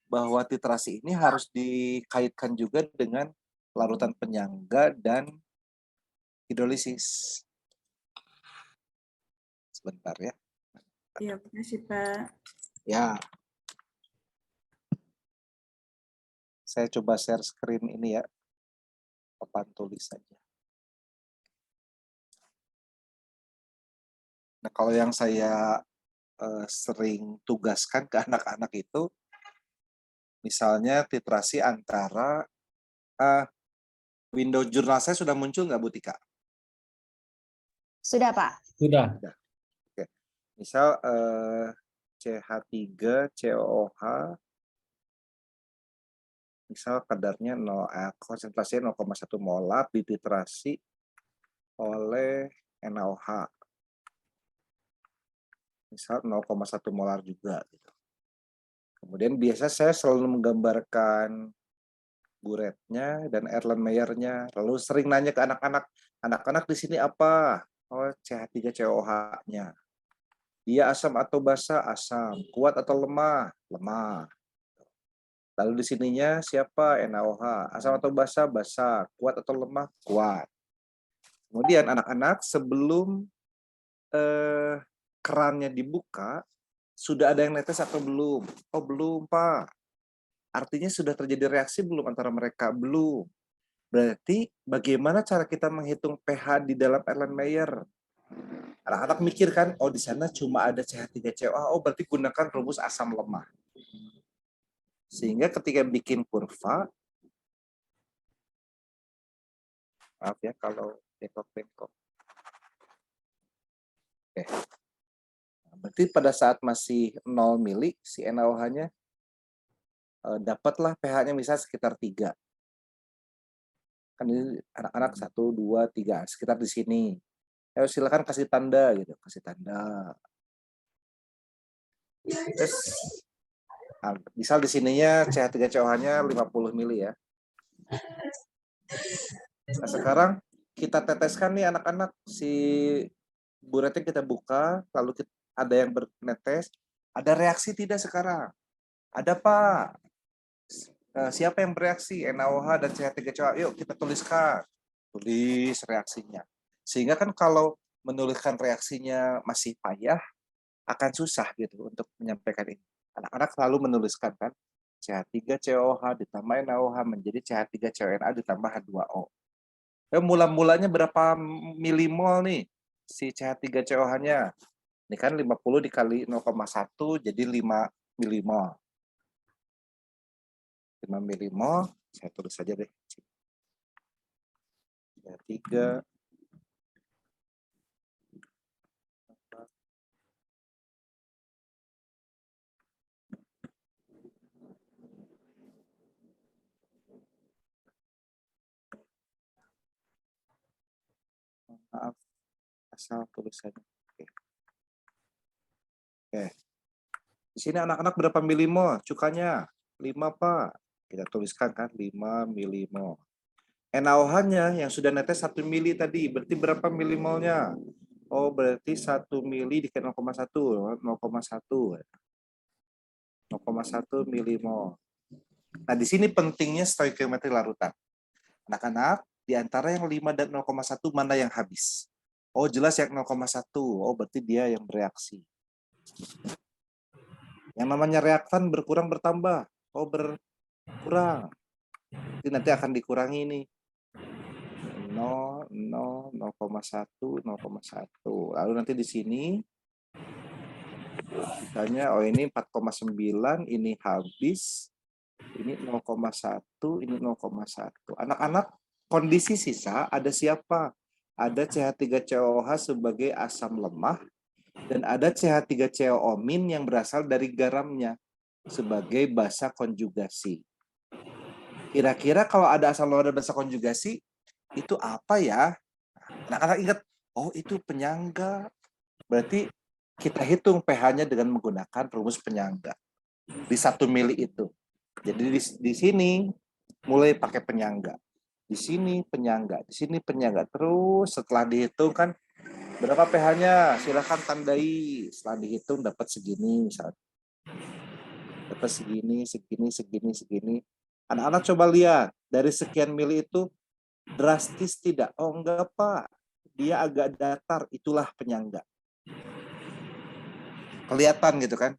bahwa titrasi ini harus dikaitkan juga dengan larutan penyangga dan hidrolisis. Sebentar ya. Iya, makasih Pak. Ya. Saya coba share screen ini ya. Papan tulis saja. Nah, kalau yang saya sering tugaskan ke anak-anak itu, misalnya titrasi antara window jurnal saya sudah muncul nggak, Bu Tika? Sudah, Pak. Sudah. Oke. Misal CH3 COOH, misal kadarnya konsentrasinya 0,1 molar dititrasi oleh NaOH. Misal 0,1 molar juga gitu. Kemudian biasa saya selalu menggambarkan buretnya dan Erlenmeyernya. Lalu sering nanya ke anak-anak, anak-anak di sini apa? Oh, CH3COH-nya. Dia asam atau basa? Asam. Kuat atau lemah? Lemah. Lalu di sininya siapa? NaOH. Asam atau basa? Basa. Kuat atau lemah? Kuat. Kemudian anak-anak sebelum kerannya dibuka, sudah ada yang netes atau belum? Oh, belum, Pak. Artinya sudah terjadi reaksi belum antara mereka? Belum. Berarti bagaimana cara kita menghitung pH di dalam Erlenmeyer? Anak-anak mikir kan, oh di sana cuma ada CH3COH, oh berarti gunakan rumus asam lemah. Sehingga ketika bikin kurva, maaf ya kalau bengkok-bengkok. Oke. Berarti pada saat masih 0 mili, si NaOH-nya dapatlah pH-nya misalnya sekitar 3. Kan ini anak-anak 1, 2, 3, sekitar di sini. Ya, silakan kasih tanda gitu, kasih tanda. Terus, misal di sininya CH3COH-nya 50 mili ya. Nah, sekarang kita teteskan nih anak-anak, si buretnya kita buka, lalu ada yang bernetes, ada reaksi tidak sekarang? Ada, Pak. Siapa yang bereaksi? NaOH dan CH3COH. Yuk kita tuliskan. Tulis reaksinya. Sehingga kan kalau menuliskan reaksinya masih payah, akan susah gitu untuk menyampaikan ini. Anak-anak selalu menuliskan kan, CH3COH ditambah NaOH menjadi CH3CONA ditambah H2O. Mula-mulanya berapa milimol nih si CH3COH-nya? Ini kan 50 dikali 0,1 jadi 5 milimol. 5 milimol, saya tulis saja deh. 3 maaf, asal tulisannya. Oke. Di sini anak-anak berapa milimol cukanya? 5, Pak. Kita tuliskan kan 5 milimol. NaOH-nya yang sudah netes 1 mili tadi, berarti berapa milimolnya? Oh, berarti 1 mili dikali 0,1, 0,1. 0,1 milimol. Nah, di sini pentingnya stoikiometri larutan. Anak-anak, di antara yang 5 dan 0,1 mana yang habis? Oh, jelas yang 0,1. Oh, berarti dia yang bereaksi. Yang namanya reaktan berkurang bertambah. Oh, berkurang. Jadi nanti akan dikurangi nih. 0, 0, 0,1, 0,1. Lalu nanti di sini misalnya oh ini 4,9, ini habis. Ini 0,1, ini 0,1. Anak-anak, kondisi sisa ada siapa? Ada CH3COOH sebagai asam lemah dan ada CH3COO- yang berasal dari garamnya sebagai basa konjugasi. Kira-kira kalau ada asam lemah dan basa konjugasi, itu apa ya? Anak-anak ingat, oh itu penyangga. Berarti kita hitung pH-nya dengan menggunakan rumus penyangga. Di 1 mili itu. Jadi di sini mulai pakai penyangga. Di sini penyangga, di sini penyangga. Terus setelah dihitung kan berapa pH-nya? Silakan tandai. Setelah dihitung dapat segini misalnya. Dapat segini, segini, segini, segini. Anak-anak coba lihat, dari sekian mili itu drastis tidak? Oh enggak, Pak. Dia agak datar, itulah penyangga. Kelihatan gitu kan?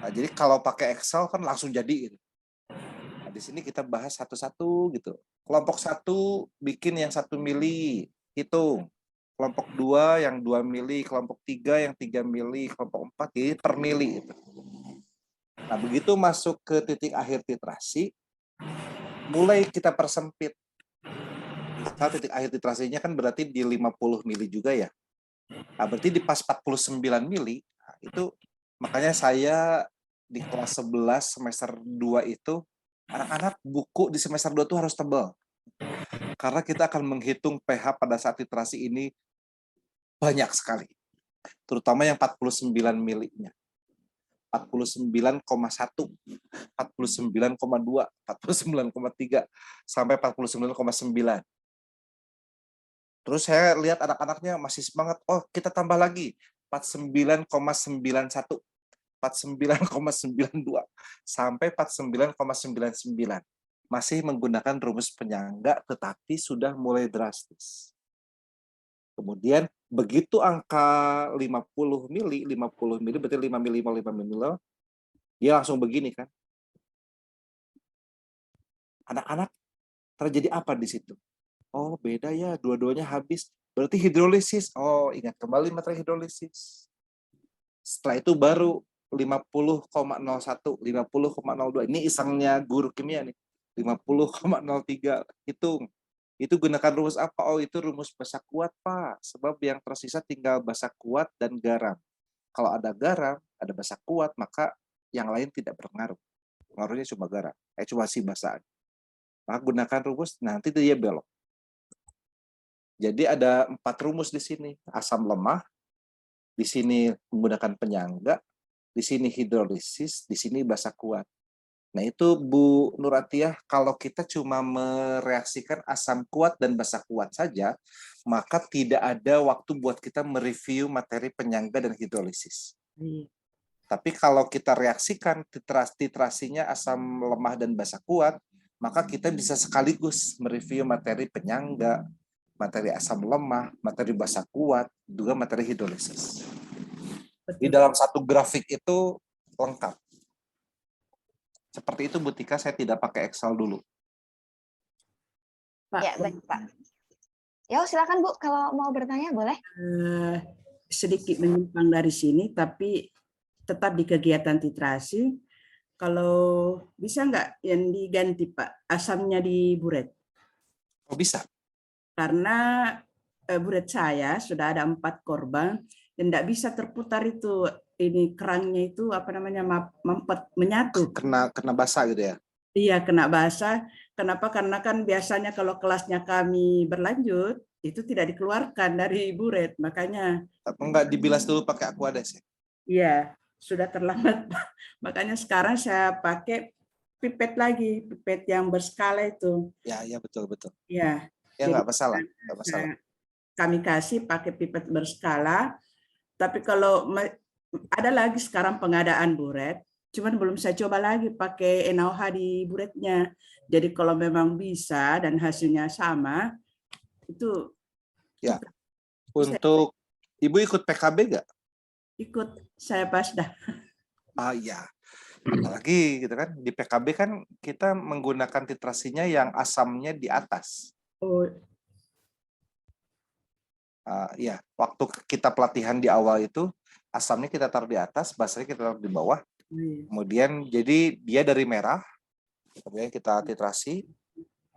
Nah, jadi kalau pakai Excel kan langsung jadi gitu. Nah, di sini kita bahas satu-satu gitu. Kelompok 1 bikin yang 1 mili, hitung. Kelompok 2 yang 2 mili, kelompok 3 yang 3 mili, kelompok 4 jadi per mili gitu. Nah, begitu masuk ke titik akhir titrasi, mulai kita persempit. Misal titik akhir titrasinya kan berarti di 50 mili juga ya. Nah, berarti di pas 49 mili, nah, itu makanya saya di kelas 11 semester 2 itu, anak-anak buku di semester 2 itu harus tebal. Karena kita akan menghitung pH pada saat titrasi ini banyak sekali. Terutama yang 49 milinya. 49,1, 49,2, 49,3, sampai 49,9. Terus saya lihat anak-anaknya masih semangat, oh kita tambah lagi, 49,91, 49,92, sampai 49,99. Masih menggunakan rumus penyangga, tetapi sudah mulai drastis. Kemudian begitu angka 50 mili berarti 5 mili, dia langsung begini kan. Anak-anak terjadi apa di situ? Oh beda ya, dua-duanya habis. Berarti hidrolisis. Oh ingat kembali materi hidrolisis. Setelah itu baru 50,01, 50,02. Ini isengnya guru kimia nih. 50,03. Hitung. Itu gunakan rumus apa? Oh, itu rumus basa kuat, Pak. Sebab yang tersisa tinggal basa kuat dan garam. Kalau ada garam, ada basa kuat, maka yang lain tidak berpengaruh. Pengaruhnya cuma garam. Cuma si basa. Maka gunakan rumus, nanti dia belok. Jadi ada 4 rumus di sini. Asam lemah, di sini menggunakan penyangga, di sini hidrolisis, di sini basa kuat. Nah itu Bu Nur Atiyah, kalau kita cuma mereaksikan asam kuat dan basa kuat saja, maka tidak ada waktu buat kita mereview materi penyangga dan hidrolisis. Tapi kalau kita reaksikan titrasinya asam lemah dan basa kuat, maka kita bisa sekaligus mereview materi penyangga, materi asam lemah, materi basa kuat, juga materi hidrolisis. Di dalam satu grafik itu lengkap. Seperti itu Bu Tika, saya tidak pakai Excel dulu. Pak, Ya, baik, Pak. Ya, silakan Bu, kalau mau bertanya boleh. Sedikit menyimpang dari sini, tapi tetap di kegiatan titrasi. Kalau bisa nggak yang diganti Pak, asamnya di buret? Oh bisa. Karena buret saya sudah ada 4 korban dan tidak bisa terputar itu, ini kerangnya itu apa namanya, menyatu. Kena basah gitu ya? Iya, kena basah. Kenapa? Karena kan biasanya kalau kelasnya kami berlanjut, itu tidak dikeluarkan dari buret, makanya. Enggak dibilas dulu pakai Aquades ya? Iya, sudah terlambat. Makanya sekarang saya pakai pipet lagi, pipet yang berskala itu. Ya, betul. Iya. Ya nggak masalah, nggak masalah. Kami kasih pakai pipet berskala, tapi kalau ada lagi sekarang pengadaan buret, cuman belum saya coba lagi pakai NaOH di buretnya. Jadi kalau memang bisa dan hasilnya sama, itu ya. Untuk Ibu ikut PKB nggak? Ikut, saya pas dah. Ah iya. Apalagi gitu kan di PKB kan kita menggunakan titrasinya yang asamnya di atas. Oh. Ya, waktu kita pelatihan di awal itu asamnya kita taruh di atas, basanya kita taruh di bawah. Kemudian jadi dia dari merah, kemudian kita titrasi,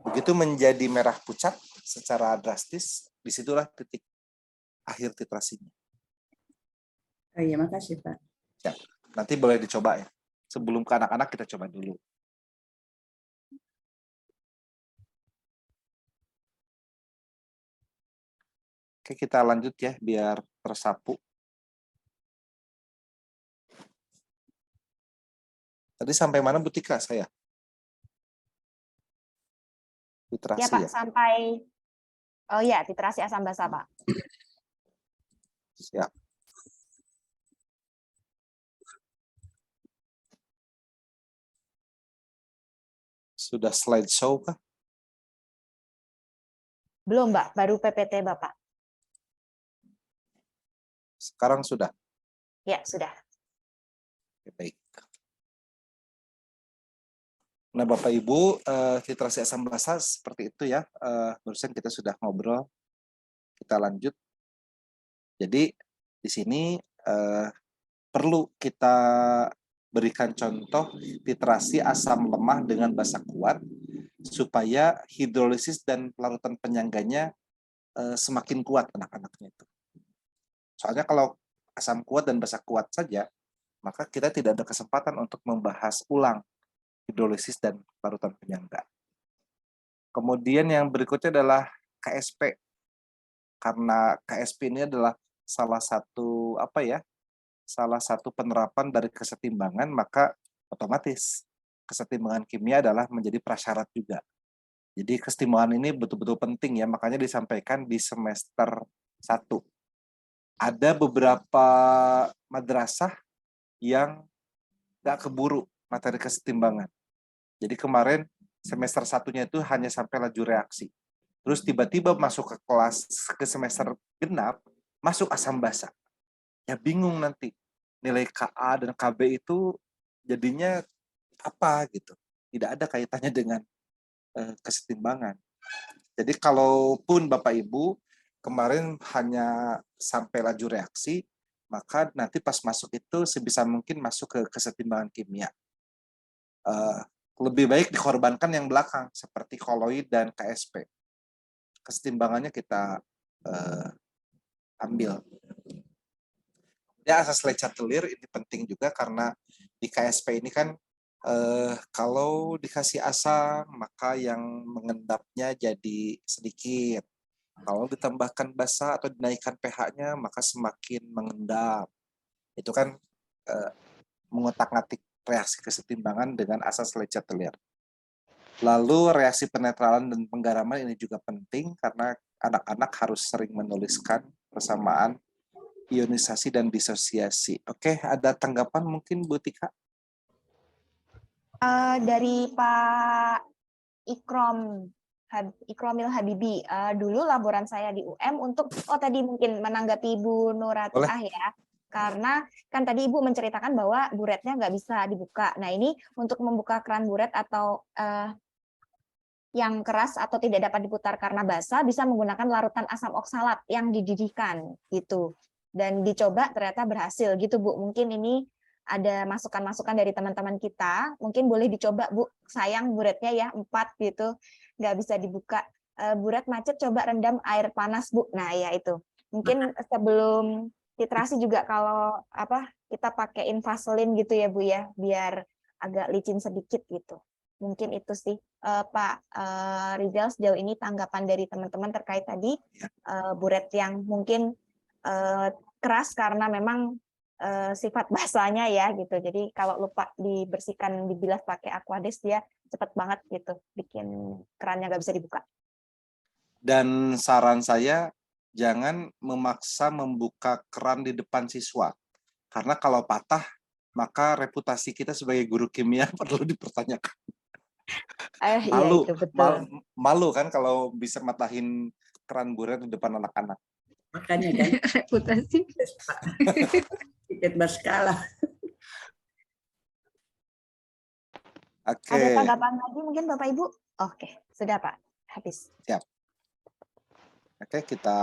begitu menjadi merah pucat secara drastis, disitulah titik akhir titrasinya. Iya, makasih Pak. Ya, nanti boleh dicoba ya. Sebelum ke anak-anak kita coba dulu. Oke, kita lanjut ya biar tersapu. Tadi sampai mana Bu Tika saya? Titrasi Ya Pak, ya? sampai titrasi asam basa Pak. Siap. Sudah slideshow kah? Belum Mbak, baru PPT Bapak. Sekarang sudah? Ya, sudah. Baik. Nah, Bapak Ibu, titrasi asam basa seperti itu ya. Barusan kita sudah ngobrol. Kita lanjut. Jadi di sini perlu kita berikan contoh titrasi asam lemah dengan basa kuat supaya hidrolisis dan larutan penyangganya semakin kuat anak-anaknya itu. Soalnya kalau asam kuat dan basa kuat saja, maka kita tidak ada kesempatan untuk membahas ulang hidrolisis dan larutan penyangga. Kemudian yang berikutnya adalah KSP. Karena KSP ini adalah salah satu penerapan dari kesetimbangan, maka otomatis kesetimbangan kimia adalah menjadi prasyarat juga. Jadi kesetimbangan ini betul-betul penting ya, makanya disampaikan di semester 1. Ada beberapa madrasah yang nggak keburu materi kesetimbangan. Jadi kemarin semester 1-nya itu hanya sampai laju reaksi. Terus tiba-tiba masuk ke semester genap, masuk asam basa. Ya bingung nanti. Nilai KA dan KB itu jadinya apa gitu. Tidak ada kaitannya dengan kesetimbangan. Jadi kalaupun Bapak Ibu kemarin hanya sampai laju reaksi, maka nanti pas masuk itu sebisa mungkin masuk ke kesetimbangan kimia. Lebih baik dikorbankan yang belakang seperti koloid dan KSP. Kesetimbangannya kita ambil. Ya, asas Lechat-Telir ini penting juga karena di KSP ini kan kalau dikasih asam maka yang mengendapnya jadi sedikit. Kalau ditambahkan basa atau dinaikkan pH-nya maka semakin mengendap. Itu kan mengotak-ngatik reaksi kesetimbangan dengan asas Lechat-Telir. Lalu reaksi penetralan dan penggaraman ini juga penting karena anak-anak harus sering menuliskan persamaan ionisasi dan disosiasi. Oke, ada tanggapan mungkin Bu Tika? Dari Pak Ikromil Habibi, dulu laboran saya di UM untuk, tadi mungkin menanggapi Bu Nuratiah ya, karena kan tadi Ibu menceritakan bahwa buretnya nggak bisa dibuka. Nah ini untuk membuka keran buret atau yang keras atau tidak dapat diputar karena basah bisa menggunakan larutan asam oksalat yang dididihkan gitu. Dan dicoba ternyata berhasil gitu Bu. Mungkin ini ada masukan-masukan dari teman-teman kita. Mungkin boleh dicoba Bu. Sayang buretnya ya 4 gitu. Nggak bisa dibuka. Buret macet coba rendam air panas Bu. Nah ya itu. Mungkin sebelum titrasi juga kalau kita pakein vaselin gitu ya Bu ya. Biar agak licin sedikit gitu. Mungkin itu sih Pak Rizal sejauh ini tanggapan dari teman-teman terkait tadi buret yang mungkin keras karena memang sifat basahnya ya gitu. Jadi kalau lupa dibersihkan dibilas pakai Aquades dia cepat banget gitu bikin kerannya nggak bisa dibuka. Dan saran saya jangan memaksa membuka keran di depan siswa. Karena kalau patah maka reputasi kita sebagai guru kimia perlu dipertanyakan. Malu, iya, itu betul. malu kan kalau bisa matahin keran buret di depan anak-anak. Makanya kan Reputasi. tiket berskala. Oke. Ada tanggapan lagi mungkin Bapak Ibu? Oke, sudah Pak. Habis. Siap. Oke, kita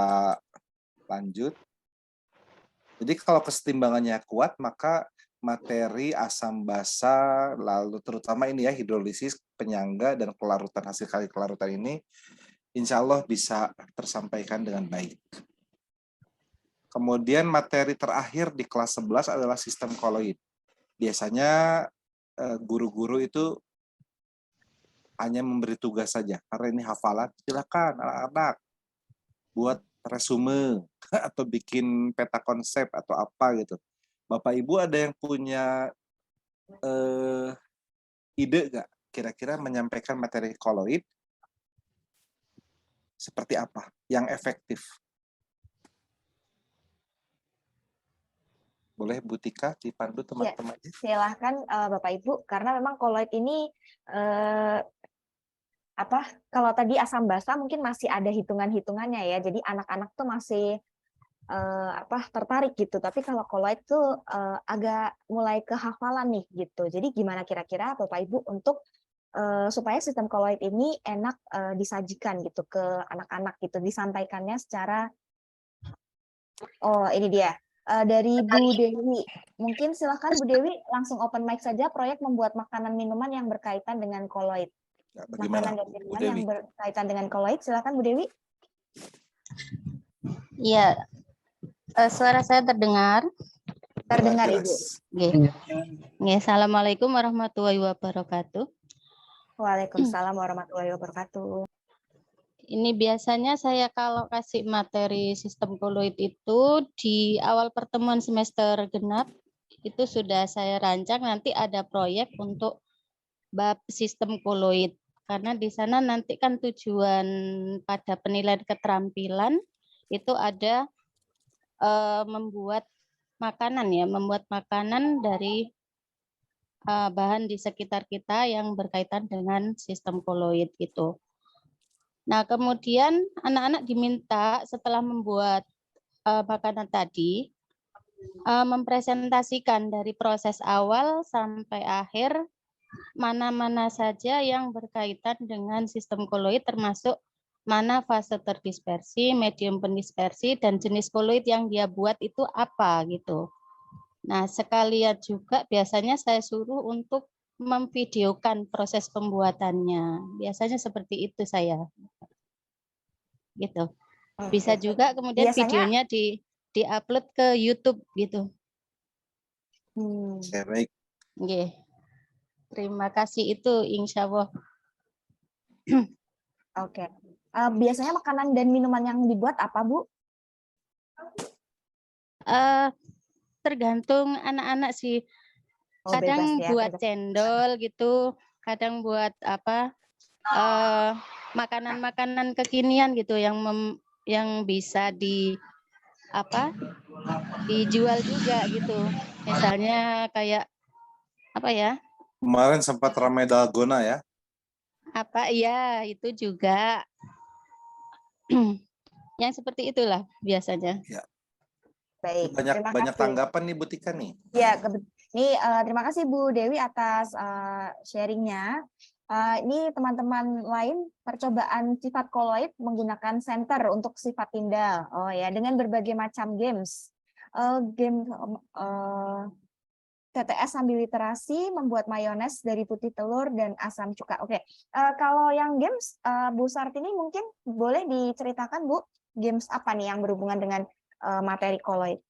lanjut. Jadi kalau kesetimbangannya kuat, maka materi asam basa, lalu terutama ini ya hidrolisis, penyangga, dan kelarutan hasil kali kelarutan ini, insya Allah bisa tersampaikan dengan baik. Kemudian materi terakhir di kelas 11 adalah sistem koloid. Biasanya guru-guru itu hanya memberi tugas saja, karena ini hafalan, silakan anak-anak buat resume atau bikin peta konsep atau apa gitu. Bapak Ibu ada yang punya ide nggak kira-kira menyampaikan materi koloid seperti apa yang efektif? Boleh Bu Tika dipandu teman-teman? Ya, silahkan Bapak Ibu karena memang koloid ini kalau tadi asam basa mungkin masih ada hitungan-hitungannya ya. Jadi anak-anak tuh masih tertarik gitu. Tapi kalau koloid tuh agak mulai kehafalan nih gitu. Jadi gimana kira-kira Bapak Ibu untuk supaya sistem koloid ini enak disajikan gitu ke anak-anak gitu, disampaikannya secara ini dia dari Bu Dewi. Mungkin silakan Bu Dewi langsung open mic saja proyek membuat makanan minuman yang berkaitan dengan koloid. Ya, bagaimana Makanan dan Bu minuman Dewi? yang berkaitan dengan koloid, silakan Bu Dewi. Iya, suara saya terdengar. Terdengar Ibu. Jelas. Nggih. Nggih, Assalamualaikum warahmatullahi wabarakatuh. Waalaikumsalam warahmatullahi wabarakatuh. Ini biasanya saya kalau kasih materi sistem koloid itu di awal pertemuan semester genap itu sudah saya rancang, nanti ada proyek untuk bab sistem koloid. Karena di sana nanti kan tujuan pada penilaian keterampilan itu ada membuat makanan dari bahan di sekitar kita yang berkaitan dengan sistem koloid gitu. Nah, kemudian anak-anak diminta setelah membuat makanan tadi mempresentasikan dari proses awal sampai akhir mana-mana saja yang berkaitan dengan sistem koloid, termasuk mana fase terdispersi, medium pendispersi, dan jenis koloid yang dia buat itu apa gitu. Nah, sekalian juga biasanya saya suruh untuk memvideokan proses pembuatannya. Biasanya seperti itu saya. Gitu. Bisa juga kemudian videonya di-upload ke YouTube gitu. Oke, baik. Nggih. Terima kasih itu insya Allah. Oke. Biasanya makanan dan minuman yang dibuat apa, Bu? Tergantung anak-anak sih. Kadang buat cendol gitu, kadang buat apa makanan-makanan kekinian gitu yang bisa dijual juga gitu. Misalnya kayak apa ya? Kemarin sempat ramai dalgona ya? Iya, itu juga. Yang seperti itulah biasanya. Ya. Baik, banyak tanggapan nih Bu Tika nih. Ya, terima kasih Bu Dewi atas sharingnya. Ini teman-teman lain percobaan sifat koloid menggunakan center untuk sifat tindal. Oh ya, dengan berbagai macam games. Game TTS sambil literasi, membuat mayones dari putih telur dan asam cuka. Oke, kalau yang games Bu Sartini mungkin boleh diceritakan Bu, games apa nih yang berhubungan dengan materi koloid?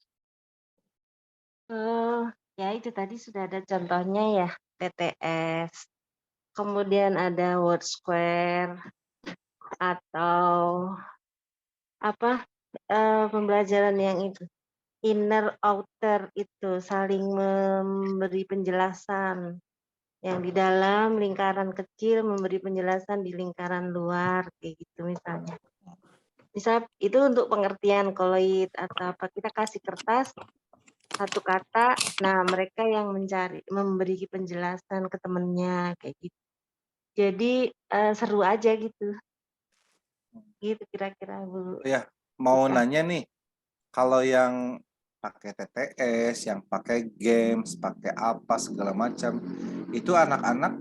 Ya itu tadi sudah ada contohnya ya, TTS. Kemudian ada word square atau pembelajaran yang itu inner outer itu saling memberi penjelasan. Yang di dalam lingkaran kecil memberi penjelasan di lingkaran luar kayak gitu misalnya. Misal itu untuk pengertian koloid atau apa, kita kasih kertas satu kata, nah mereka yang memberi penjelasan ke temennya kayak gitu. Jadi seru aja gitu. Gitu kira-kira Bu. Ya, mau nanya nih, kalau yang pakai TTS, yang pakai games, pakai apa segala macam, itu anak-anak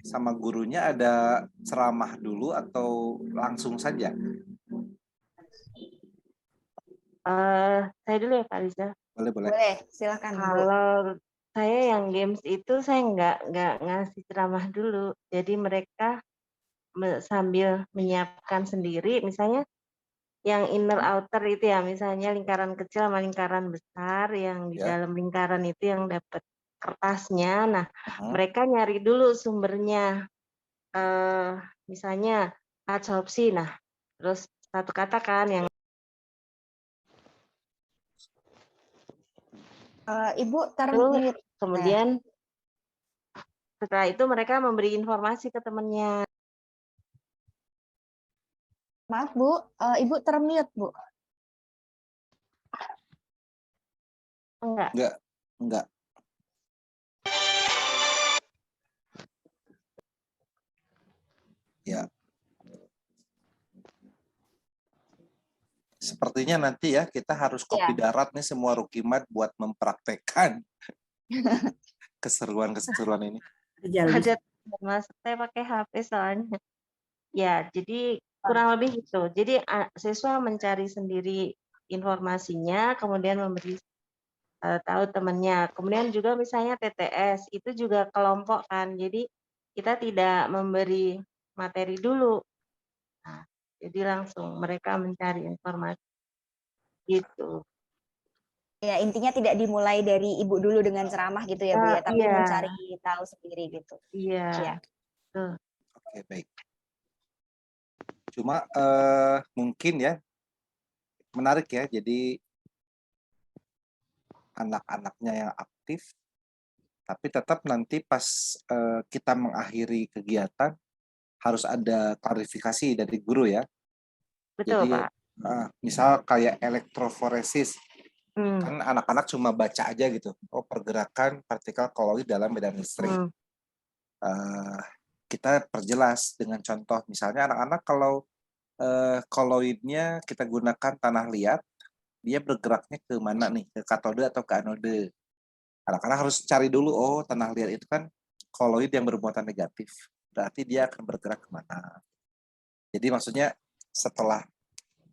sama gurunya ada ceramah dulu atau langsung saja? Saya dulu ya Pak Riza. Boleh. Boleh, silakan. Kalau saya yang games itu saya nggak ngasih ceramah dulu. Jadi mereka sambil menyiapkan sendiri, misalnya yang inner outer itu ya, misalnya lingkaran kecil sama lingkaran besar, yang di dalam lingkaran itu yang dapat kertasnya. Nah, mereka nyari dulu sumbernya. Misalnya adsorpsi. Nah, terus satu kata kan yang Ibu termute. Kemudian setelah itu mereka memberi informasi ke temannya. Maaf Bu, Ibu termute Bu. Enggak. Ya. Sepertinya nanti ya kita harus kopi darat nih semua Rukimat buat mempraktekkan keseruan ini. Rijal bisa. Ada Mas, saya pakai HP soalnya. Ya, jadi kurang lebih gitu. Jadi siswa mencari sendiri informasinya, kemudian memberi tahu temannya. Kemudian juga misalnya TTS itu juga kelompok kan. Jadi kita tidak memberi materi dulu. Nah, jadi langsung mereka mencari informasi gitu. Ya, intinya tidak dimulai dari ibu dulu dengan ceramah gitu ya, Bu ya, tapi Iya, mencari tahu sendiri gitu. iya. Ya. Tuh. Oke, baik. Cuma mungkin ya menarik ya. Jadi anak-anaknya yang aktif, tapi tetap nanti pas kita mengakhiri kegiatan harus ada klarifikasi dari guru ya. Betul, Jadi Pak. misal kayak elektroforesis, kan anak-anak cuma baca aja gitu. Oh, pergerakan partikel koloid dalam medan listrik. Kita perjelas dengan contoh, misalnya anak-anak kalau koloidnya kita gunakan tanah liat, dia bergeraknya ke mana nih? Ke katode atau ke anode? Anak-anak harus cari dulu, oh tanah liat itu kan koloid yang bermuatan negatif. Berarti dia akan bergerak kemana? Jadi maksudnya setelah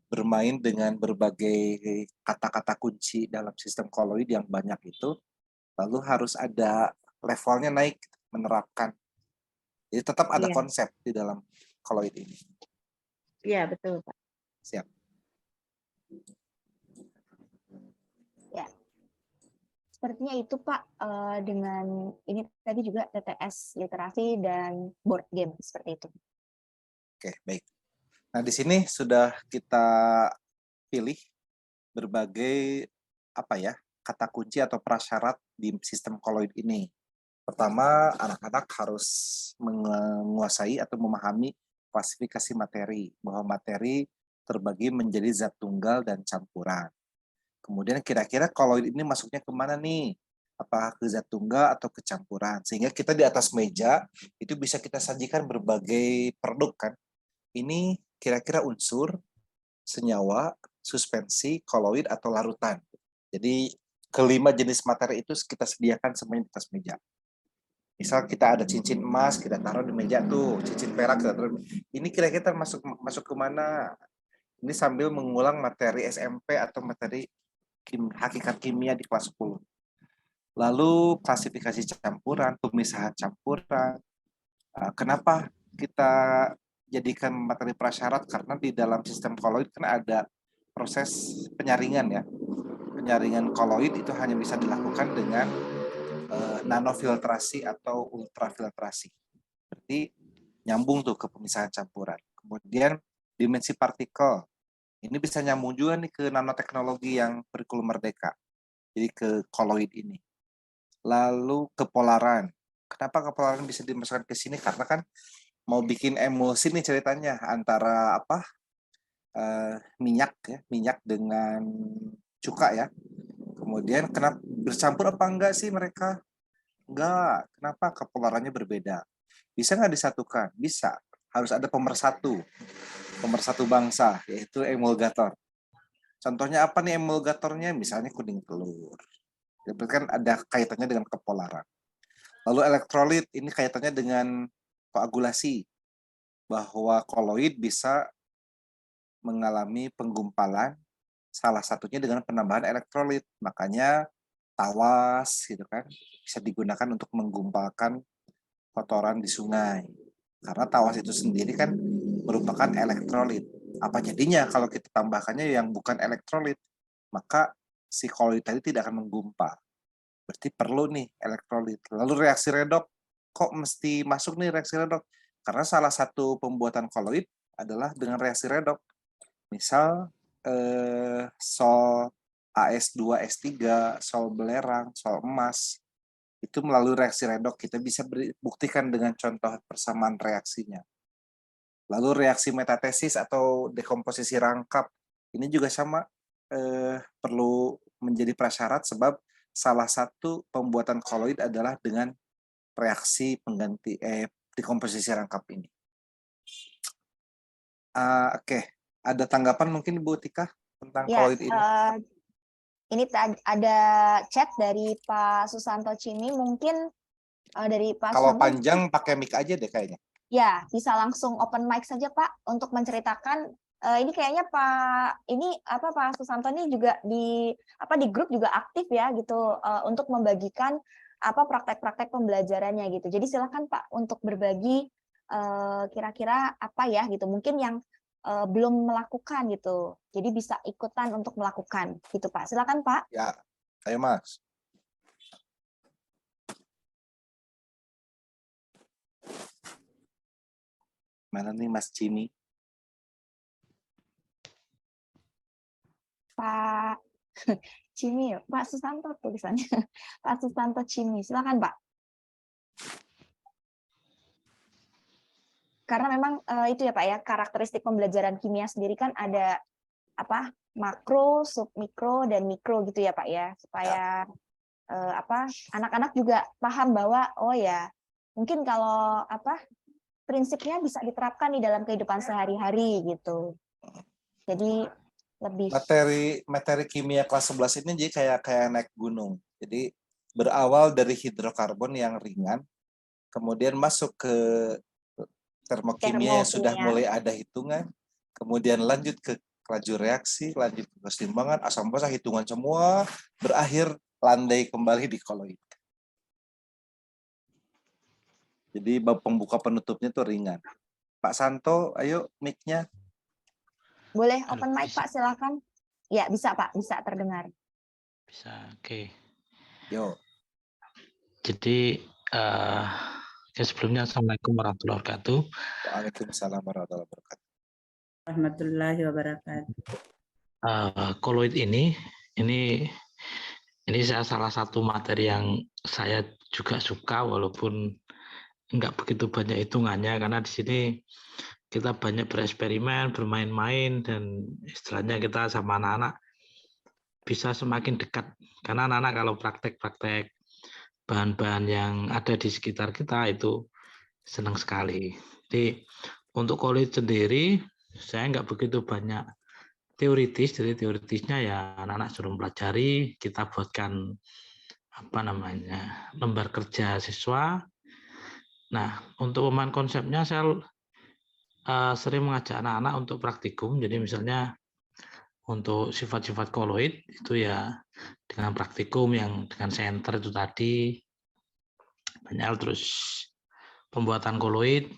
bermain dengan berbagai kata-kata kunci dalam sistem koloid yang banyak itu, lalu harus ada levelnya naik, menerapkan. Jadi tetap ada konsep di dalam koloid ini. Iya, betul, Pak. Siap. Ya. Sepertinya itu Pak, dengan ini tadi juga TTS literasi dan board game seperti itu. Oke, baik. Nah, di sini sudah kita pilih berbagai kata kunci atau prasyarat di sistem koloid ini. Pertama, anak-anak harus menguasai atau memahami klasifikasi materi, bahwa materi terbagi menjadi zat tunggal dan campuran. Kemudian kira-kira koloid ini masuknya kemana nih? Apakah ke zat tunggal atau ke campuran? Sehingga kita di atas meja itu bisa kita sajikan berbagai produk kan. Ini kira-kira unsur, senyawa, suspensi, koloid, atau larutan. Jadi kelima jenis materi itu kita sediakan semuanya di atas meja. Misal kita ada cincin emas, kita taruh di meja tuh, cincin perak kita taruh. Ini kira-kira masuk kemana? Ini sambil mengulang materi SMP atau materi hakikat kimia di kelas 10. Lalu klasifikasi campuran, pemisahan campuran. Kenapa kita jadikan materi prasyarat? Karena di dalam sistem koloid kan ada proses penyaringan ya. Penyaringan koloid itu hanya bisa dilakukan dengan nanofiltrasi atau ultrafiltrasi. Berarti nyambung tuh ke pemisahan campuran. Kemudian dimensi partikel. Ini bisa nyambung juga nih ke nanoteknologi yang kurikulum merdeka. Jadi ke koloid ini. Lalu kepolaran. Kenapa kepolaran bisa dimasukkan ke sini? Karena kan mau bikin emulsi nih ceritanya antara minyak dengan cuka ya. Kemudian kenapa bercampur apa enggak sih mereka? Enggak. Kenapa kepolarannya berbeda? Bisa nggak disatukan? Bisa. Harus ada pemersatu bangsa, yaitu emulgator. Contohnya apa nih emulgatornya? Misalnya kuning telur. Itu kan ada kaitannya dengan kepolaran. Lalu elektrolit, ini kaitannya dengan koagulasi. Bahwa koloid bisa mengalami penggumpalan, salah satunya dengan penambahan elektrolit. Makanya tawas gitu kan bisa digunakan untuk menggumpalkan kotoran di sungai. Karena tawas itu sendiri kan merupakan elektrolit. Apa jadinya kalau kita tambahkannya yang bukan elektrolit? Maka si koloid tadi tidak akan menggumpal. Berarti perlu nih elektrolit. Lalu reaksi redoks, kok mesti masuk nih reaksi redoks? Karena salah satu pembuatan koloid adalah dengan reaksi redoks. Misal sol AS2S3, sol belerang, sol emas, itu melalui reaksi redoks kita bisa buktikan dengan contoh persamaan reaksinya. Lalu reaksi metatesis atau dekomposisi rangkap, ini juga sama perlu menjadi prasyarat sebab salah satu pembuatan koloid adalah dengan reaksi pengganti dekomposisi rangkap ini. Oke. Ada tanggapan mungkin Ibu Tika tentang koloid ini? Ini ada chat dari Pak Susanto Cimi, mungkin Dari Pak Kalau Susanto, panjang pakai mic aja deh kayaknya. ya bisa langsung open mic saja Pak untuk menceritakan. Ini kayaknya Pak Susanto ini juga di grup juga aktif ya gitu untuk membagikan praktek-praktek pembelajarannya gitu. Jadi silakan Pak untuk berbagi kira-kira apa ya gitu. Mungkin yang belum melakukan gitu. Jadi bisa ikutan untuk melakukan gitu Pak. Silakan Pak. Ya, ayo Mas. Mana nih Mas Cimi? Pak Cimi, Pak Susanto tulisannya. Pak Susanto Cimi, silakan Pak. Karena memang itu ya Pak ya, karakteristik pembelajaran kimia sendiri kan ada makro, submikro, dan mikro gitu ya Pak ya, supaya anak-anak juga paham bahwa oh ya mungkin kalau prinsipnya bisa diterapkan di dalam kehidupan sehari-hari gitu. Jadi lebih materi kimia kelas 11 ini jadi kayak naik gunung. Jadi berawal dari hidrokarbon yang ringan, kemudian masuk ke termokimia yang sudah mulai ada hitungan, kemudian lanjut ke laju reaksi, lanjut ke keseimbangan, asam basa, hitungan semua, berakhir landai kembali di koloid. Jadi bab pembuka penutupnya tuh ringan. Pak Santo, ayo mic-nya. Boleh open mic Pak, silakan. Ya bisa Pak, bisa terdengar. Bisa, oke. Yo. Jadi sebelumnya Assalamualaikum warahmatullahi wabarakatuh. Waalaikumsalam warahmatullahi wabarakatuh. Warahmatullahi wabarakatuh. Koloid ini saya salah satu materi yang saya juga suka walaupun nggak begitu banyak hitungannya, karena di sini kita banyak bereksperimen, bermain-main, dan istilahnya kita sama anak-anak bisa semakin dekat, karena anak-anak kalau praktek-praktek bahan-bahan yang ada di sekitar kita itu senang sekali. Jadi untuk koloid sendiri saya nggak begitu banyak teoritis, jadi teoritisnya ya anak-anak suruh pelajari, kita buatkan lembar kerja siswa. Nah, untuk pemahaman konsepnya saya sering mengajak anak-anak untuk praktikum. Jadi misalnya untuk sifat-sifat koloid itu ya dengan praktikum yang dengan senter itu tadi banyak. Terus pembuatan koloid.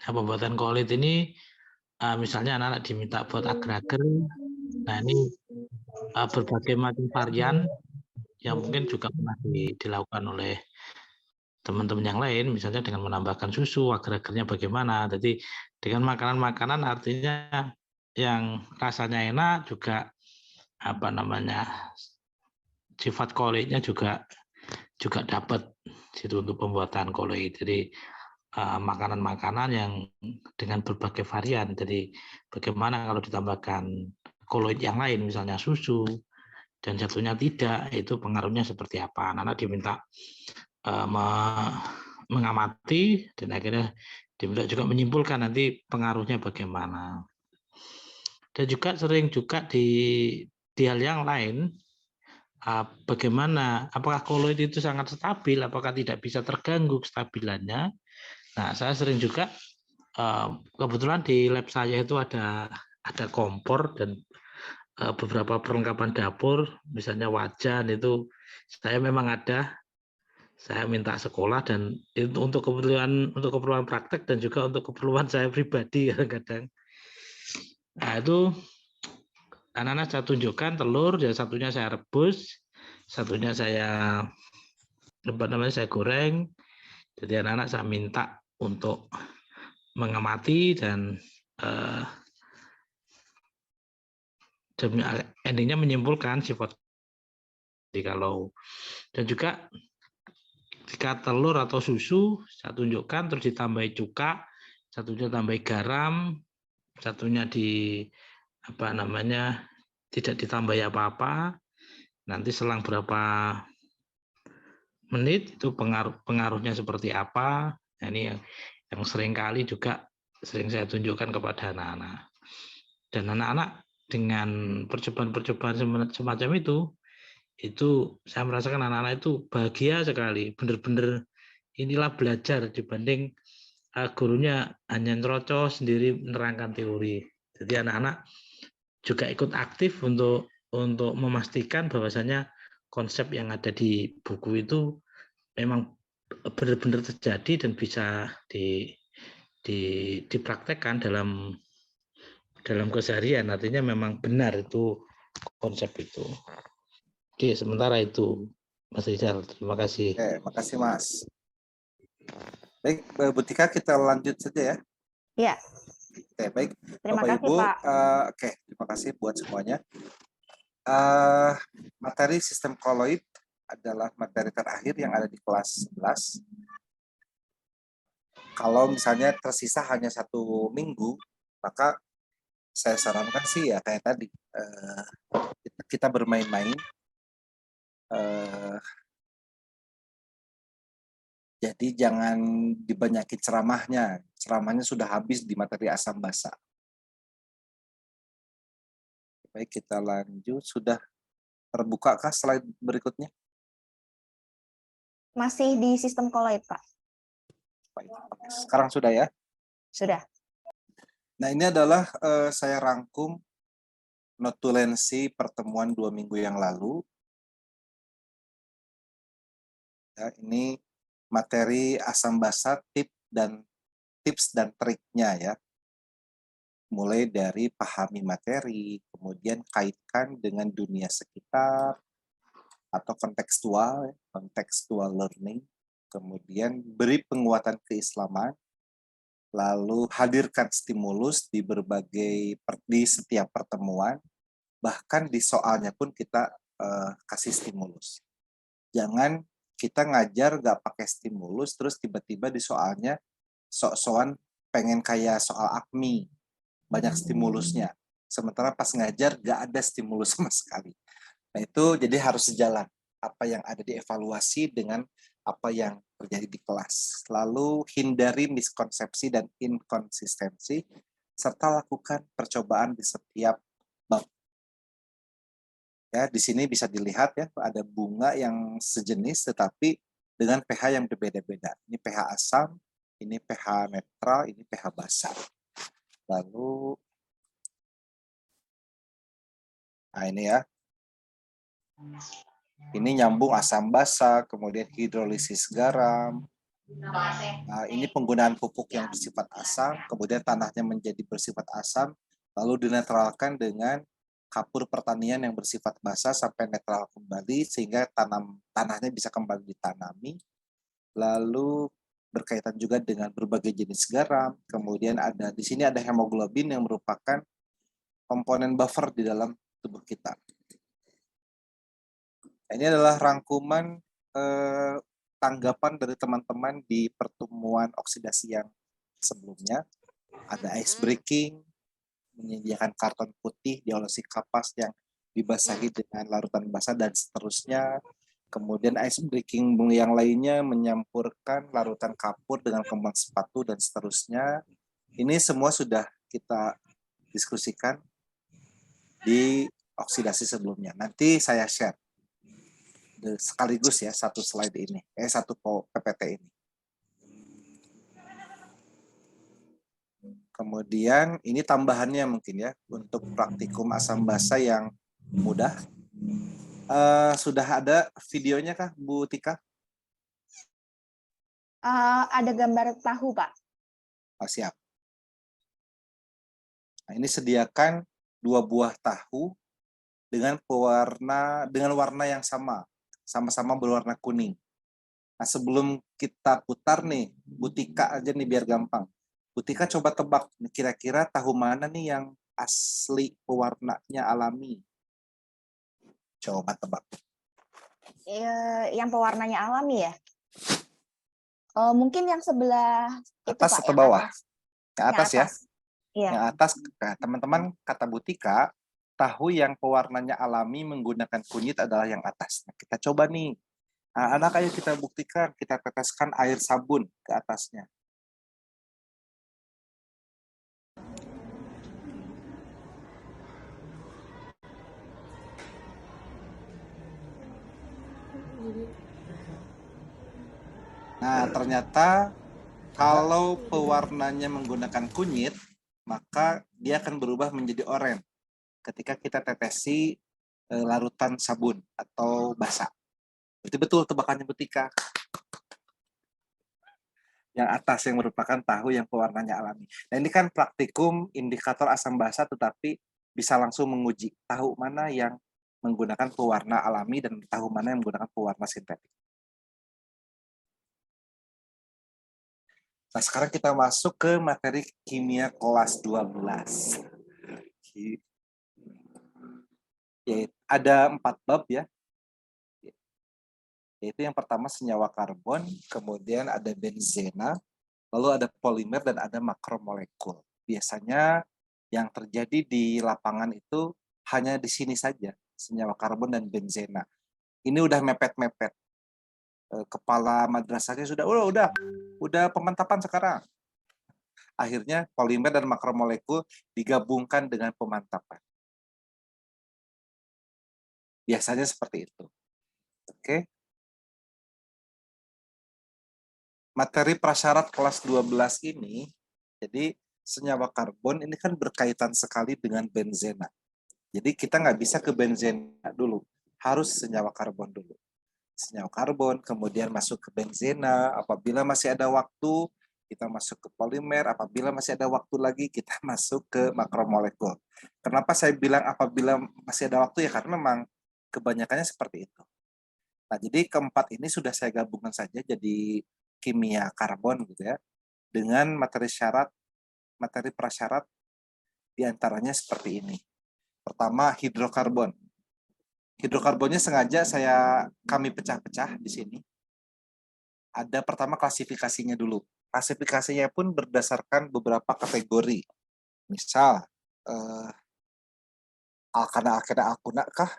Nah, pembuatan koloid ini misalnya anak-anak diminta buat agar-agar. Nah, ini berbagai macam varian yang mungkin juga pernah dilakukan oleh teman-teman yang lain, misalnya dengan menambahkan susu, agar-agarnya bagaimana. Jadi dengan makanan-makanan artinya yang rasanya enak juga sifat koloidnya juga dapat situ untuk pembuatan koloid. Jadi makanan-makanan yang dengan berbagai varian. Jadi bagaimana kalau ditambahkan koloid yang lain, misalnya susu, dan satunya tidak, itu pengaruhnya seperti apa. Anak-anak diminta mengamati dan akhirnya diminta juga menyimpulkan nanti pengaruhnya bagaimana. Dan juga sering juga di hal yang lain, bagaimana apakah koloid itu sangat stabil, apakah tidak bisa terganggu kestabilannya. Nah, saya sering juga kebetulan di lab saya itu ada kompor dan beberapa perlengkapan dapur, misalnya wajan itu saya memang ada. Saya minta sekolah dan itu untuk keperluan praktek dan juga untuk keperluan saya pribadi kadang-kadang. Nah, itu anak-anak saya tunjukkan telur, dan satunya saya rebus, satunya saya goreng. Jadi anak-anak saya minta untuk mengamati dan endingnya menyimpulkan sifat. Jadi kalau dan juga jika telur atau susu saya tunjukkan terus ditambahi cuka, satunya tambahi garam, satunya tidak ditambahi apa-apa. Nanti selang berapa menit itu pengaruhnya seperti apa. Nah, ini yang sering kali juga sering saya tunjukkan kepada anak-anak. Dan anak-anak dengan percobaan-percobaan semacam itu saya merasakan anak-anak itu bahagia sekali, benar-benar inilah belajar dibanding gurunya hanya nyerocos sendiri menerangkan teori. Jadi anak-anak juga ikut aktif untuk memastikan bahwasanya konsep yang ada di buku itu memang benar-benar terjadi dan bisa dipraktekkan dalam keseharian. Artinya memang benar itu konsep itu. Oke, sementara itu Mas Rizal, terima kasih. Oke, makasih Mas. Baik, Bu Tika, kita lanjut saja ya. Ya, Oke, baik. terima Bapak kasih Ibu, Pak. oke, terima kasih buat semuanya. Materi sistem koloid adalah materi terakhir yang ada di kelas 11. Kalau misalnya tersisa hanya 1 minggu, maka saya sarankan sih ya kayak tadi, kita bermain-main. Jadi jangan dibanyakin ceramahnya. Ceramahnya sudah habis di materi asam basa. Baik, kita lanjut. Sudah terbukakah slide berikutnya? Masih di sistem koloid, Pak. Baik, sekarang sudah ya? Sudah. Nah, ini adalah saya rangkum notulensi pertemuan 2 minggu yang lalu. Ya, ini materi asam basa tips dan triknya ya. Mulai dari pahami materi, kemudian kaitkan dengan dunia sekitar atau contextual learning, kemudian beri penguatan keislaman, lalu hadirkan stimulus di setiap pertemuan, bahkan di soalnya pun kita kasih stimulus. Jangan kita ngajar nggak pakai stimulus, terus tiba-tiba di soalnya sok-sokan pengen kayak soal AKMI, banyak stimulusnya. Sementara pas ngajar nggak ada stimulus sama sekali. Nah itu jadi harus sejalan apa yang ada di evaluasi dengan apa yang terjadi di kelas. Lalu hindari miskonsepsi dan inkonsistensi, serta lakukan percobaan di setiap bab. Ya, di sini bisa dilihat ya, ada bunga yang sejenis tetapi dengan pH yang berbeda-beda. Ini pH asam, ini pH netral, ini pH basa. Lalu, nah ini ya, ini nyambung asam basa, kemudian hidrolisis garam. Nah, ini penggunaan pupuk yang bersifat asam, kemudian tanahnya menjadi bersifat asam, lalu dinetralkan dengan kapur pertanian yang bersifat basah sampai netral kembali sehingga tanahnya bisa kembali ditanami. Lalu berkaitan juga dengan berbagai jenis garam. Kemudian di sini ada hemoglobin yang merupakan komponen buffer di dalam tubuh kita. Ini adalah rangkuman tanggapan dari teman-teman di pertemuan oksidasi yang sebelumnya. Ada ice breaking, menyediakan karton putih, diolesi kapas yang dibasahi dengan larutan basah dan seterusnya. Kemudian ice breaking yang lainnya menyampurkan larutan kapur dengan kembang sepatu dan seterusnya. Ini semua sudah kita diskusikan di oksidasi sebelumnya. Nanti saya share sekaligus ya satu slide ini, satu PPT ini. Kemudian ini tambahannya mungkin ya untuk praktikum asam basa yang mudah. Sudah ada videonya kah Bu Tika? Ada gambar tahu Pak. Oh, siap. Nah, ini sediakan 2 buah tahu dengan warna yang sama-sama berwarna kuning. Nah, sebelum kita putar nih, Bu Tika aja nih biar gampang. Bu Tika coba tebak, kira-kira tahu mana nih yang asli pewarnanya alami? Coba tebak. Yang pewarnanya alami ya? Mungkin yang sebelah atas itu, Pak, atau bawah? Yang atas ya? Iya. Yang atas, nah, teman-teman kata Bu Tika, tahu yang pewarnanya alami menggunakan kunyit adalah yang atas. Nah, kita coba nih. Nah, anak ayo kita buktikan, kita teteskan air sabun ke atasnya. Nah, Nah, ternyata kalau pewarnanya menggunakan kunyit, maka dia akan berubah menjadi oranye ketika kita tetesi larutan sabun atau basa. Berarti betul tebakannya Butika. Yang atas yang merupakan tahu yang pewarnanya alami. Nah, ini kan praktikum indikator asam basa, tetapi bisa langsung menguji tahu mana yang menggunakan pewarna alami dan tahu mana yang menggunakan pewarna sintetik. Nah, sekarang kita masuk ke materi kimia kelas 12. Ada 4 bab ya. Yaitu yang pertama senyawa karbon, kemudian ada benzena, lalu ada polimer dan ada makromolekul. Biasanya yang terjadi di lapangan itu hanya di sini saja, senyawa karbon dan benzena. Ini udah mepet-mepet. Kepala madrasahnya udah pemantapan sekarang. Akhirnya polimer dan makromolekul digabungkan dengan pemantapan. Biasanya seperti itu. Oke. Materi prasyarat kelas 12 ini, jadi senyawa karbon ini kan berkaitan sekali dengan benzena. Jadi kita nggak bisa ke benzena dulu, harus senyawa karbon dulu. Senyawa karbon, kemudian masuk ke benzena, apabila masih ada waktu, kita masuk ke polimer, apabila masih ada waktu lagi, kita masuk ke makromolekul. Kenapa saya bilang apabila masih ada waktu ya, karena memang kebanyakannya seperti itu. Nah, jadi keempat ini sudah saya gabungkan saja jadi kimia karbon gitu ya, dengan materi prasyarat diantaranya seperti ini. Pertama, hidrokarbon. Hidrokarbonnya sengaja kami pecah-pecah di sini. Ada pertama klasifikasinya dulu. Klasifikasinya pun berdasarkan beberapa kategori. Misal, alkana alkuna kah?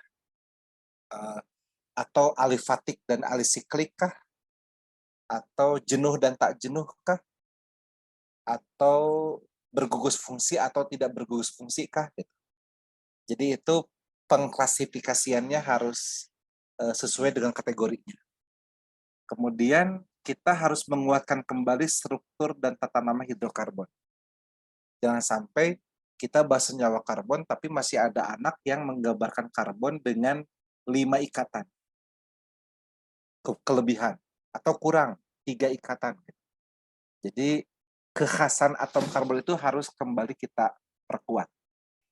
Atau alifatik dan alisiklik kah? Atau jenuh dan tak jenuh kah? Atau bergugus fungsi atau tidak bergugus fungsi kah? Jadi itu pengklasifikasiannya harus sesuai dengan kategorinya. Kemudian kita harus menguatkan kembali struktur dan tata nama hidrokarbon. Jangan sampai kita bahas senyawa karbon tapi masih ada anak yang menggambarkan karbon dengan 5 ikatan. Kelebihan atau kurang 3 ikatan. Jadi kekhasan atom karbon itu harus kembali kita perkuat.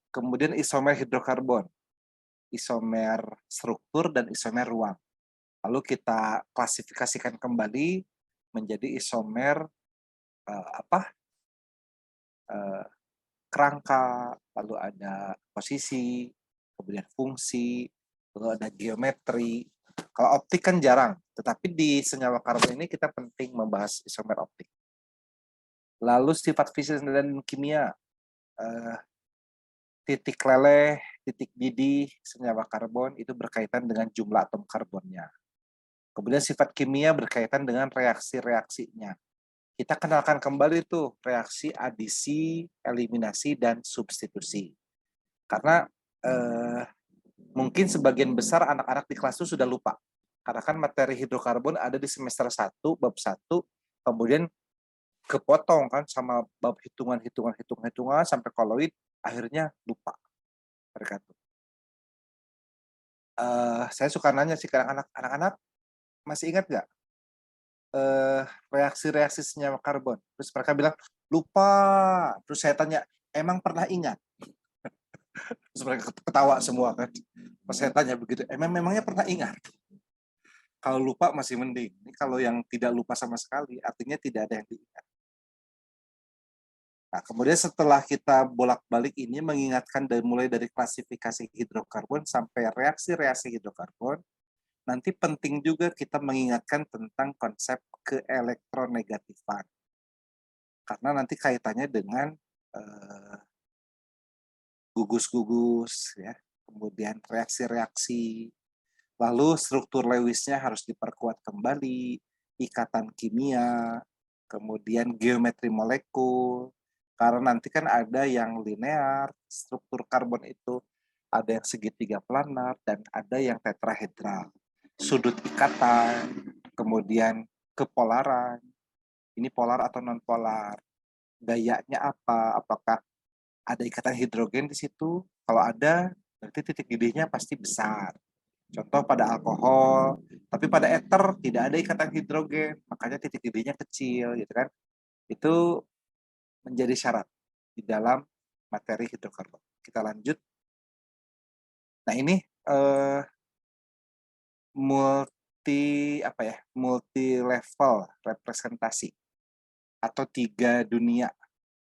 Kemudian isomer hidrokarbon, isomer struktur dan isomer ruang. Lalu kita klasifikasikan kembali menjadi isomer kerangka, lalu ada posisi, kemudian fungsi, lalu ada geometri. Kalau optik kan jarang, tetapi di senyawa karbon ini kita penting membahas isomer optik. Lalu sifat fisik dan kimia, titik leleh, titik didih, senyawa karbon itu berkaitan dengan jumlah atom karbonnya. Kemudian sifat kimia berkaitan dengan reaksi-reaksinya. Kita kenalkan kembali tuh reaksi adisi, eliminasi, dan substitusi. Karena mungkin sebagian besar anak-anak di kelas itu sudah lupa. Karena kan materi hidrokarbon ada di semester 1, bab 1, kemudian kepotong kan sama bab hitungan sampai koloid, akhirnya lupa mereka tuh. Saya suka nanya sih ke anak-anak, masih ingat nggak reaksi-reaksi senyawa karbon? Terus mereka bilang lupa. Terus saya tanya, emang pernah ingat? Terus mereka ketawa semua kan. Pas saya tanya begitu, memangnya pernah ingat? Kalau lupa masih mending. Ini kalau yang tidak lupa sama sekali, artinya tidak ada yang diingat. Nah, kemudian setelah kita bolak-balik ini mengingatkan mulai dari klasifikasi hidrokarbon sampai reaksi-reaksi hidrokarbon, nanti penting juga kita mengingatkan tentang konsep keelektronegatifan. Karena nanti kaitannya dengan gugus-gugus, ya, kemudian reaksi-reaksi, lalu struktur Lewisnya harus diperkuat kembali, ikatan kimia, kemudian geometri molekul, karena nanti kan ada yang linear, struktur karbon itu ada yang segitiga planar dan ada yang tetrahedral. Sudut ikatan, kemudian kepolaran, ini polar atau non polar, gayanya apa, apakah ada ikatan hidrogen di situ, kalau ada berarti titik didihnya pasti besar. Contoh pada alkohol, tapi pada ether tidak ada ikatan hidrogen, makanya titik didihnya kecil, gitu kan? Itu menjadi syarat di dalam materi hidrokarbon. Kita lanjut. Nah ini multi level representasi atau 3 dunia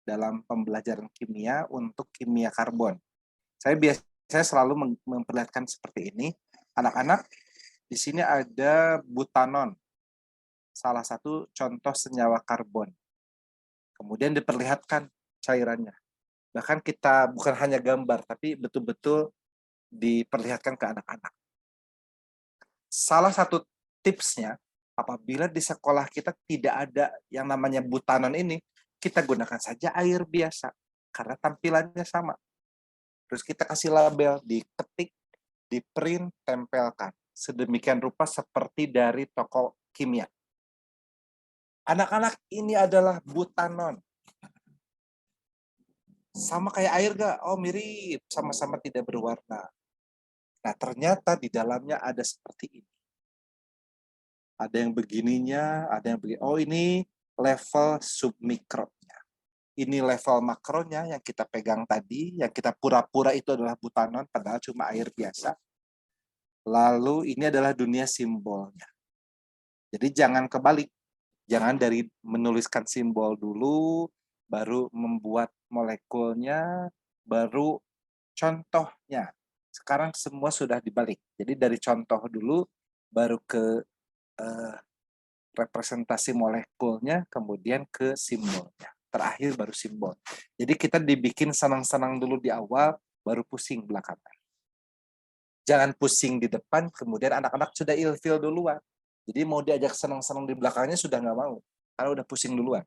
dalam pembelajaran kimia untuk kimia karbon. Saya biasanya selalu memperlihatkan seperti ini. Anak-anak, di sini ada butanon, salah satu contoh senyawa karbon. Kemudian diperlihatkan cairannya. Bahkan kita bukan hanya gambar, tapi betul-betul diperlihatkan ke anak-anak. Salah satu tipsnya, apabila di sekolah kita tidak ada yang namanya butanon ini, kita gunakan saja air biasa, karena tampilannya sama. Terus kita kasih label, diketik, di print, tempelkan. Sedemikian rupa seperti dari toko kimia. Anak-anak, ini adalah butanon. Sama kayak air gak? Oh mirip, sama-sama tidak berwarna. Nah ternyata di dalamnya ada seperti ini. Ada yang begininya, ada yang begini. Oh ini level submikronya. Ini level makronya yang kita pegang tadi, yang kita pura-pura itu adalah butanon, padahal cuma air biasa. Lalu ini adalah dunia simbolnya. Jadi jangan kebalik. Jangan dari menuliskan simbol dulu, baru membuat molekulnya, baru contohnya. Sekarang semua sudah dibalik. Jadi dari contoh dulu, baru ke representasi molekulnya, kemudian ke simbolnya. Terakhir baru simbol. Jadi kita dibikin senang-senang dulu di awal, baru pusing belakangan. Jangan pusing di depan, kemudian anak-anak sudah ilfil duluan. Jadi mau diajak senang-senang di belakangnya sudah nggak mau, karena udah pusing duluan.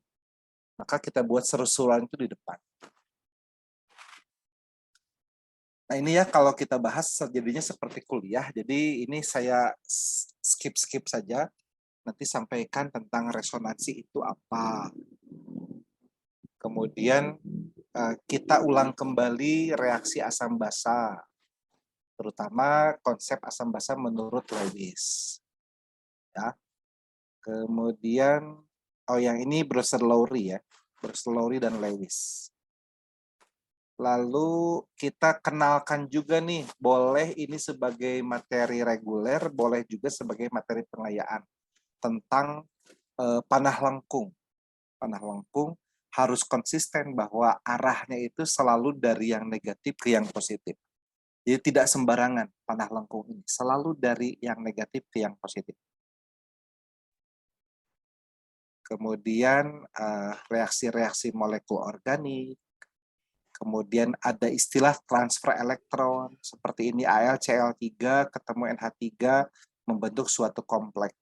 Maka kita buat seru-seruan itu di depan. Nah ini ya kalau kita bahas jadinya seperti kuliah, jadi ini saya skip saja, nanti sampaikan tentang resonansi itu apa. Kemudian kita ulang kembali reaksi asam basa, terutama konsep asam basa menurut Lewis. Ya. Kemudian, yang ini Brewster-Lowry ya, Brewster-Lowry dan Lewis. Lalu kita kenalkan juga nih, boleh ini sebagai materi reguler, boleh juga sebagai materi pengayaan tentang panah lengkung. Panah lengkung harus konsisten bahwa arahnya itu selalu dari yang negatif ke yang positif. Jadi tidak sembarangan panah lengkung ini, selalu dari yang negatif ke yang positif. Kemudian reaksi-reaksi molekul organik. Kemudian ada istilah transfer elektron, seperti ini AlCl3 ketemu NH3 membentuk suatu kompleks.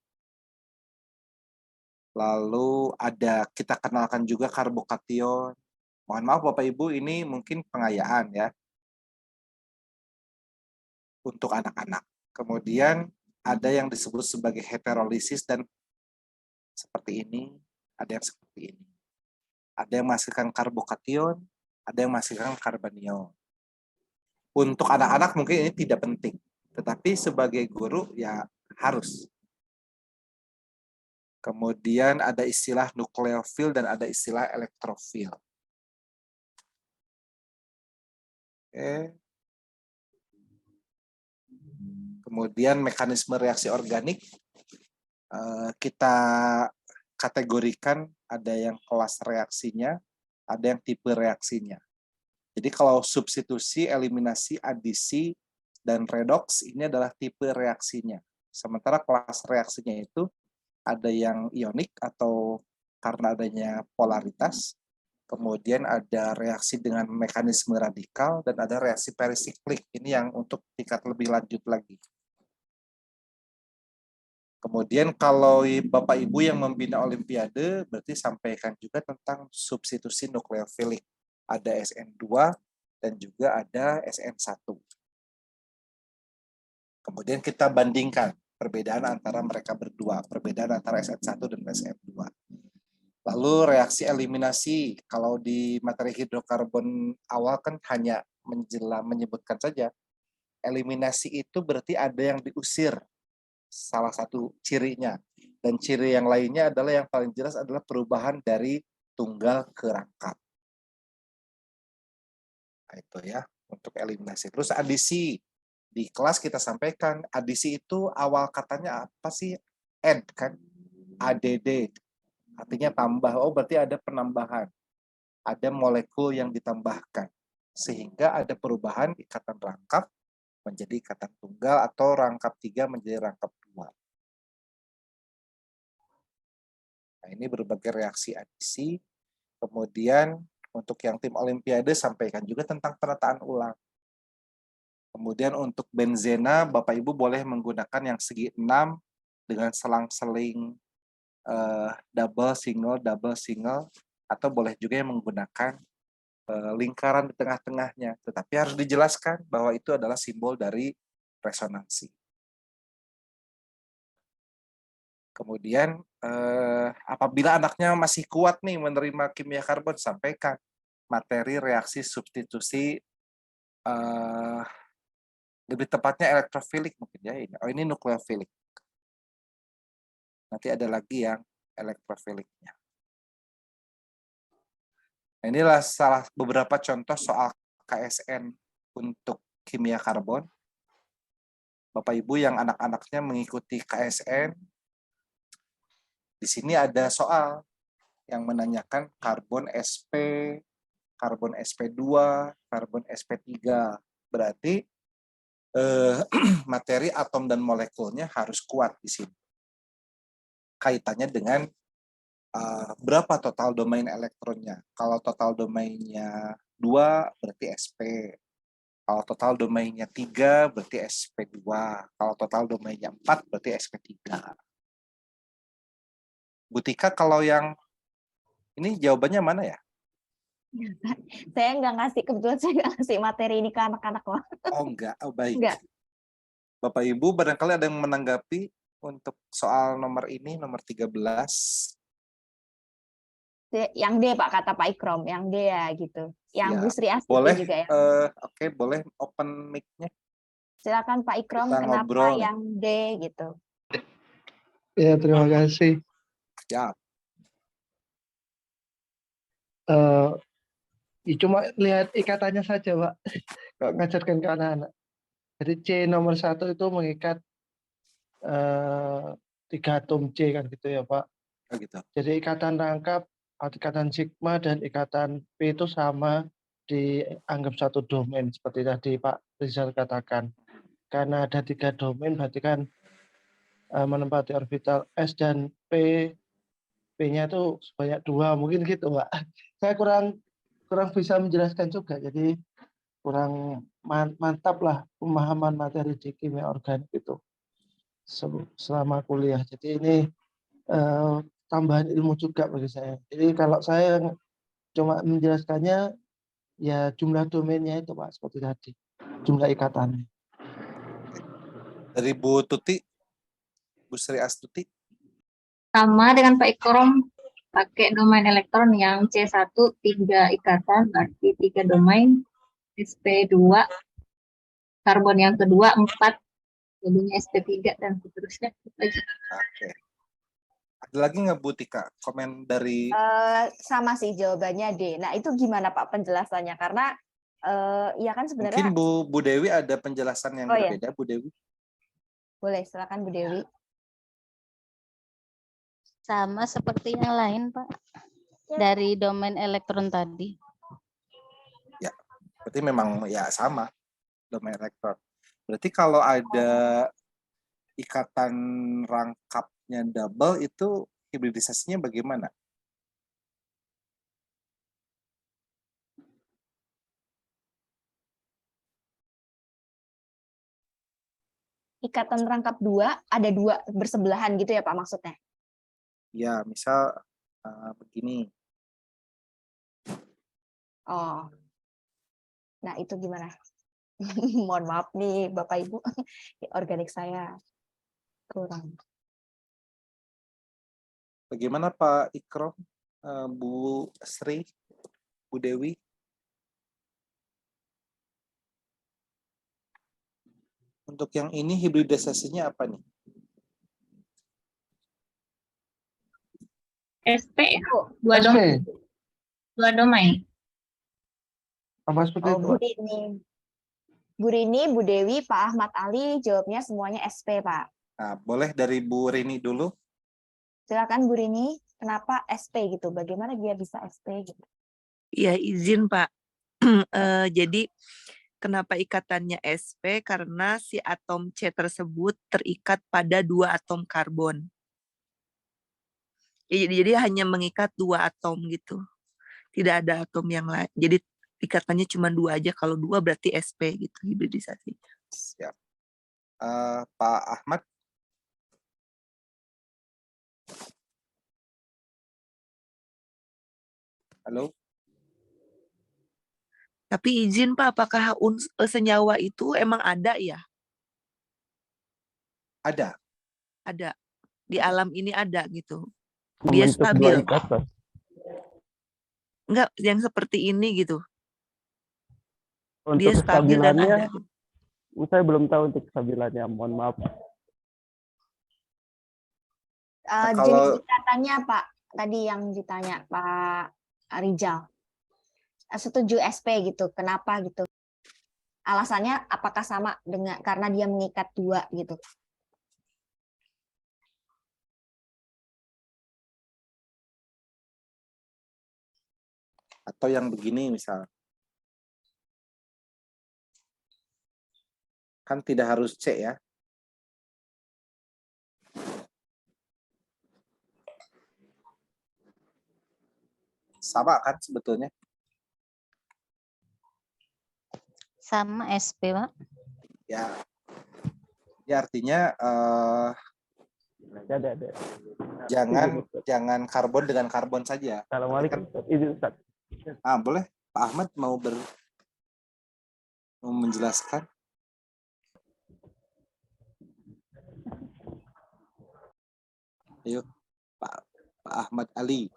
Lalu kita kenalkan juga karbokation. Mohon maaf Bapak Ibu, ini mungkin pengayaan ya untuk anak-anak. Kemudian ada yang disebut sebagai heterolisis dan seperti ini, ada yang seperti ini. Ada yang menghasilkan karbokation, ada yang menghasilkan karbanion. Untuk anak-anak mungkin ini tidak penting, tetapi sebagai guru ya harus. Kemudian ada istilah nukleofil dan ada istilah elektrofil. Oke. Kemudian mekanisme reaksi organik kita kategorikan, ada yang kelas reaksinya, ada yang tipe reaksinya. Jadi kalau substitusi, eliminasi, adisi, dan redoks ini adalah tipe reaksinya. Sementara kelas reaksinya itu ada yang ionik atau karena adanya polaritas, kemudian ada reaksi dengan mekanisme radikal, dan ada reaksi perisiklik. Ini yang untuk tingkat lebih lanjut lagi. Kemudian kalau Bapak Ibu yang membina Olimpiade, berarti sampaikan juga tentang substitusi nukleofilik. Ada SN2 dan juga ada SN1. Kemudian kita bandingkan perbedaan antara mereka berdua, perbedaan antara SN1 dan SN2. Lalu reaksi eliminasi, kalau di materi hidrokarbon awal kan hanya menyebutkan saja. Eliminasi itu berarti ada yang diusir, salah satu cirinya. Dan ciri yang lainnya adalah yang paling jelas adalah perubahan dari tunggal ke rangkap. Nah, itu ya untuk eliminasi. Terus adisi. Di kelas kita sampaikan, adisi itu awal katanya apa sih? Add kan? ADD. Artinya tambah. Oh, berarti ada penambahan. Ada molekul yang ditambahkan. Sehingga ada perubahan ikatan rangkap menjadi ikatan tunggal atau rangkap 3 menjadi rangkap 2. Nah, ini berbagai reaksi adisi. Kemudian untuk yang tim Olimpiade sampaikan juga tentang penataan ulang. Kemudian untuk benzena, Bapak Ibu boleh menggunakan yang segi 6 dengan selang-seling double, single, atau boleh juga yang menggunakan lingkaran di tengah-tengahnya. Tetapi harus dijelaskan bahwa itu adalah simbol dari resonansi. Kemudian apabila anaknya masih kuat nih menerima kimia karbon, sampaikan materi reaksi substitusi lebih tepatnya elektrofilik mungkin ya ini. Oh, ini nukleofilik. Nanti ada lagi yang elektrofiliknya. Nah, inilah beberapa contoh soal KSN untuk kimia karbon. Bapak Ibu yang anak-anaknya mengikuti KSN, di sini ada soal yang menanyakan karbon SP, karbon SP2, karbon SP3. Berarti materi atom dan molekulnya harus kuat di sini. Kaitannya dengan berapa total domain elektronnya. Kalau total domainnya 2 berarti SP. Kalau total domainnya 3 berarti SP2. Kalau total domainnya 4 berarti SP3. Bu Tika, kalau yang ini jawabannya mana ya? Saya nggak ngasih, kebetulan saya nggak ngasih materi ini ke anak-anak loh. Oh enggak, oh baik. Enggak. Bapak Ibu barangkali ada yang menanggapi untuk soal nomor ini, nomor 13. Yang D Pak, kata Pak Ikrom, yang D ya gitu. Yang Ya, Bu Sri Astuti boleh, juga ya. Oke, boleh open mic-nya. Silakan Pak Ikrom, Kita kenapa ngobrol. yang D gitu. Ya, terima kasih. Ya. Cuma lihat ikatannya saja, Pak. Kalau ngajarkan ke anak-anak. Jadi C nomor 1 itu mengikat 3 atom C kan gitu ya, Pak. Oh, gitu. Jadi ikatan rangkap, ikatan sigma dan ikatan P itu sama, dianggap satu domain seperti tadi Pak Rizal katakan. Karena ada 3 domain berarti kan menempati orbital S dan P, P-nya itu sebanyak 2 mungkin gitu, Pak. Saya kurang bisa menjelaskan juga, jadi kurang mantap lah pemahaman materi di kimia organik itu selama kuliah. Jadi ini tambahan ilmu juga bagi saya. Jadi kalau saya cuma menjelaskannya ya jumlah domainnya itu Pak seperti tadi, jumlah ikatannya. Dari Bu Tuti, Bu Sri Astuti. Sama dengan Pak Ikrom, pakai domain elektron yang C1 3 ikatan, berarti 3 domain, SP2, karbon yang kedua 4, jadinya SP3 dan seterusnya. Oke. Ada lagi nggak Bu Tika komen dari? Sama sih jawabannya D. Nah itu gimana Pak penjelasannya? Karena ya kan sebenarnya. Mungkin Bu Dewi ada penjelasan yang berbeda, ya? Bu Dewi. Boleh, silakan Bu Dewi. Sama seperti yang lain, Pak. Dari domain elektron tadi. Ya, berarti memang ya sama domain elektron. Berarti kalau ada ikatan rangkapnya double itu hibridisasinya bagaimana? Ikatan rangkap 2 ada 2 bersebelahan gitu ya Pak maksudnya? Ya, misal begini. Oh, nah itu gimana? Mohon maaf nih Bapak Ibu, organik saya. kurang. Bagaimana Pak Ikrom, Bu Sri, Bu Dewi? Untuk yang ini hibridisasinya apa nih? SP itu dua domain. Apa seperti Oh, itu, Bu Pak? Rini. Bu Rini, Bu Dewi, Pak Ahmad Ali jawabnya semuanya SP, Pak. Nah, boleh dari Bu Rini dulu. Silakan Bu Rini, kenapa SP gitu? Bagaimana dia bisa SP gitu? Iya, izin Pak. Jadi kenapa ikatannya SP? Karena si atom C tersebut terikat pada 2 atom karbon. Jadi hanya mengikat 2 atom gitu. Tidak ada atom yang lain. Jadi ikatannya cuma 2 aja. Kalau 2 berarti SP gitu, hibridisasi. Siap. Pak Ahmad. Halo. Tapi izin Pak, apakah senyawa itu emang ada ya? Ada. Ada. Di alam ini ada gitu. Dia Membentuk stabil. 2 ikatan. Enggak, yang seperti ini gitu. Untuk Dia stabil dan ada. kestabilannya, saya belum tahu untuk kestabilannya, mohon maaf. Jenis ikatannya Pak, tadi yang ditanya Pak Rijal. Setuju SP gitu, kenapa gitu? Alasannya apakah sama dengan karena dia mengikat 2 gitu? Atau yang begini misal. Kan tidak harus C ya. Sama kan sebetulnya? Sama SP, Pak. Ya. Ya artinya jangan karbon dengan karbon saja. Assalamualaikum. Izin Ustaz. Boleh Pak Ahmad mau menjelaskan? Ayo Pak Ahmad Ali.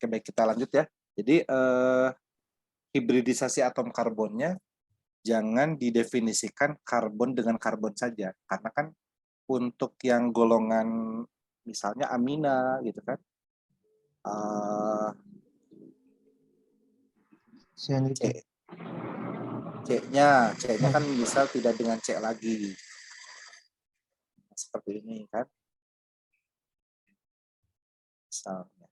Oke, baik, kita lanjut ya. Jadi hibridisasi atom karbonnya jangan didefinisikan karbon dengan karbon saja, karena kan untuk yang golongan misalnya amina gitu kan, C-nya kan misal tidak dengan C lagi, seperti ini kan, misalnya.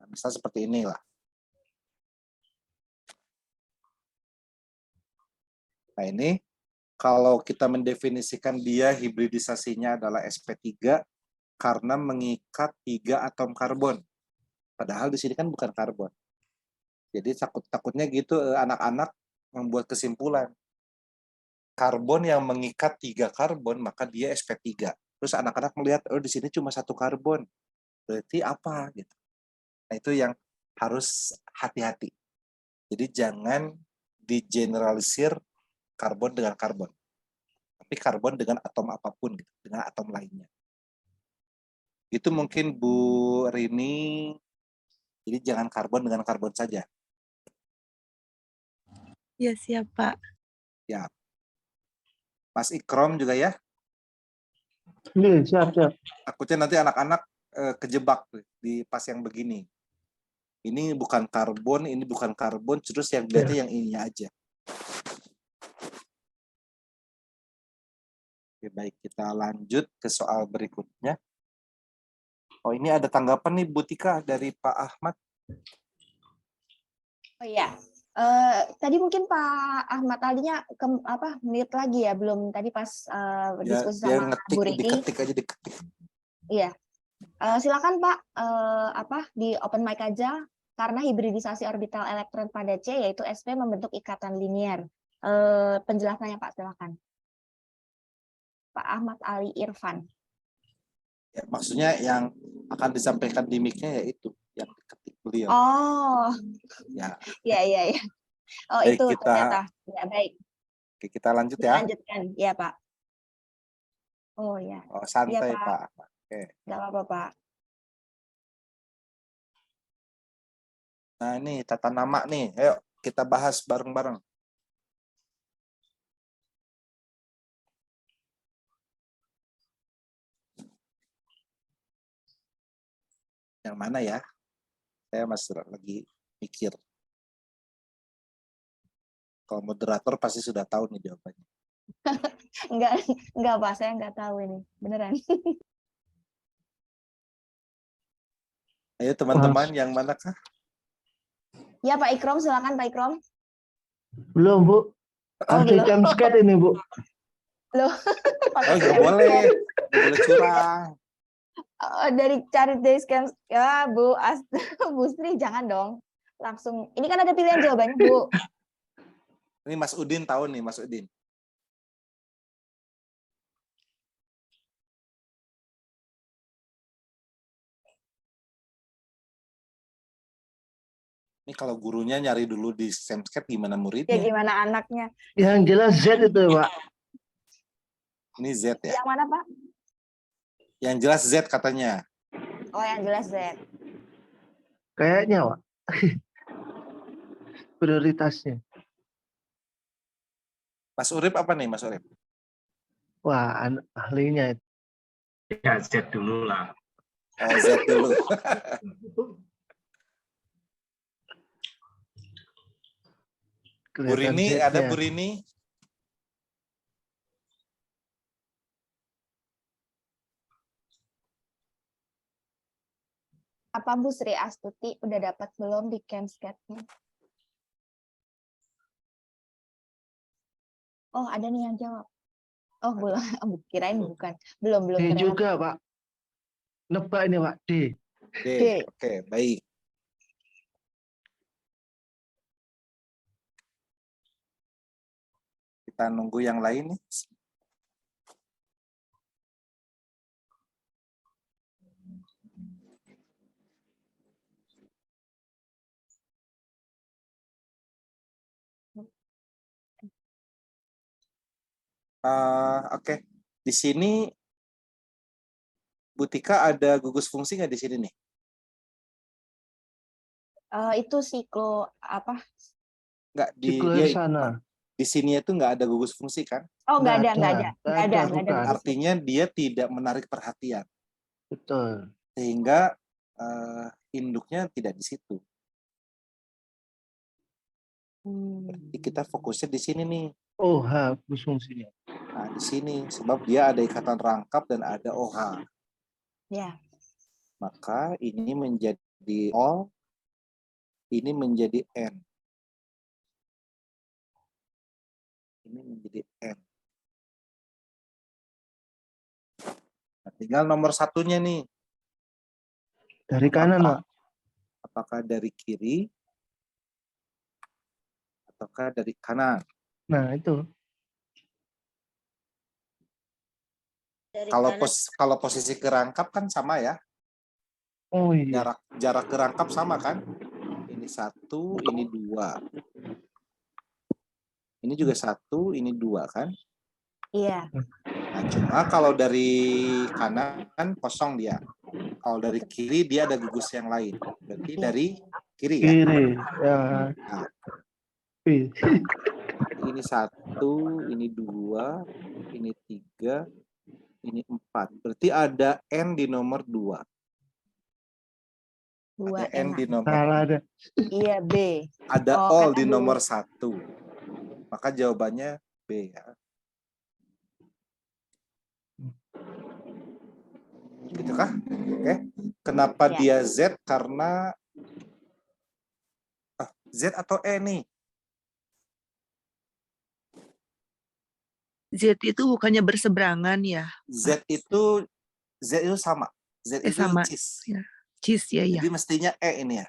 Misal seperti inilah. Nah ini kalau kita mendefinisikan dia hibridisasinya adalah sp3 karena mengikat 3 atom karbon. Padahal di sini kan bukan karbon. Jadi takutnya gitu anak-anak membuat kesimpulan. Karbon yang mengikat 3 karbon maka dia sp3. Terus anak-anak melihat oh di sini cuma 1 karbon. Berarti apa gitu. Nah, itu yang harus hati-hati. Jadi jangan digeneralisir karbon dengan karbon. Tapi karbon dengan atom apapun, gitu, dengan atom lainnya. Itu mungkin Bu Rini, jadi jangan karbon dengan karbon saja. Ya, siap Pak. Ya. Mas Ikrom juga ya? Iya, siap. Takutnya nanti anak-anak kejebak di pas yang begini. Ini bukan karbon, ini bukan karbon, terus yang dilihatnya yang ini aja. Oke, baik, kita lanjut ke soal berikutnya. Oh, ini ada tanggapan nih Bu Tika dari Pak Ahmad. Oh iya, tadi mungkin Pak Ahmad Alinya menit lagi ya, belum tadi pas diskusi sama Bu Rini. Diketik. Iya, silakan Pak, di open mic aja. Karena hibridisasi orbital elektron pada C yaitu sp membentuk ikatan linier. Penjelasannya Pak, silakan. Pak Ahmad Ali Irfan. Ya, maksudnya yang akan disampaikan di mic-nya yaitu yang diketik beliau. Oh, Ya, ya. Oh, baik itu kita ternyata. Ya, baik. oke, kita lanjut ya. Dilanjutkan. Ya, Pak. Oh, ya. Oh, Ya, santai, Pak. Pak. Oke. Nggak apa-apa, Pak. Nah, ini tata nama nih. Ayo kita bahas bareng-bareng. Yang mana ya? Saya masih lagi mikir. Kalau moderator pasti sudah tahu nih jawabannya. Enggak, Pak. Saya nggak tahu ini. Beneran. Ayo teman-teman, yang manakah? Ya, Pak Ikrom. Silakan, Pak Ikrom. Belum, Bu. Harus di belum. camscat ini, Bu. Loh. Oh, nggak boleh. Nggak boleh curang. Dari scam ya Bu Bu Sri, jangan dong langsung, ini kan ada pilihan jawabannya Bu. Ini Mas Udin tahu nih, Mas Udin. Ini kalau gurunya nyari dulu di Samscat gimana Ya muridnya? gimana anaknya? Yang jelas Z itu, Pak. Ini Z ya. Yang mana Pak? Yang jelas Z katanya. Oh, yang jelas Z. Kayaknya, Pak. Prioritasnya. Mas Urip apa nih, Mas Urip? Wah, ahlinya itu. Ya, Z dulu lah. Oh, Z dulu. Bu Rini, ada Bu Rini? Apa Bu Sri Astuti udah dapat belum di Camscat-nya? Oh, ada nih yang jawab. Oh, belum. Kirain bukan. Belum D ternyata. juga, Pak. Nebak ini, Pak. D. D. Oke, baik. Kita nunggu yang lain nih. Oke. Di sini Bu Tika ada gugus fungsi nggak di sini nih? Itu siklo apa? Nggak di sana. Di sini itu nggak ada gugus fungsi kan? Oh, nggak ada. Artinya dia tidak menarik perhatian. Betul. Sehingga induknya tidak di situ. Berarti kita fokusnya di sini nih. Oh, gugus fungsinya. Nah, di sini sebab dia ada ikatan rangkap dan ada OH. Ya. Maka ini menjadi O, ini menjadi N. Ini menjadi N. Nah, tinggal nomor satunya nih. Dari kanan, Pak. Apakah dari kiri ataukah dari kanan? Nah, itu. Kalau posisi kerangkap kan sama ya. Oh iya. Jarak kerangkap sama kan? Ini 1, ini 2. Ini juga 1, ini 2 kan? Iya. Nah, cuma kalau dari kanan kan kosong dia. Kalau dari kiri dia ada gugus yang lain. Berarti dari kiri ya? Kiri. Ya. Nah, ini 1, ini 2, ini 3, ini 4. Berarti ada N di nomor 2. Ada N di nomor Salah ada. Iya, B. Ada O di nomor 1. Maka jawabannya B ya. Gitu kah? Oke. Kenapa dia Z? Karena Z atau E nih? Z itu bukannya berseberangan ya? Z itu sama. Z itu sama. cis. Ya. Cis ya. Jadi mestinya E ini ya.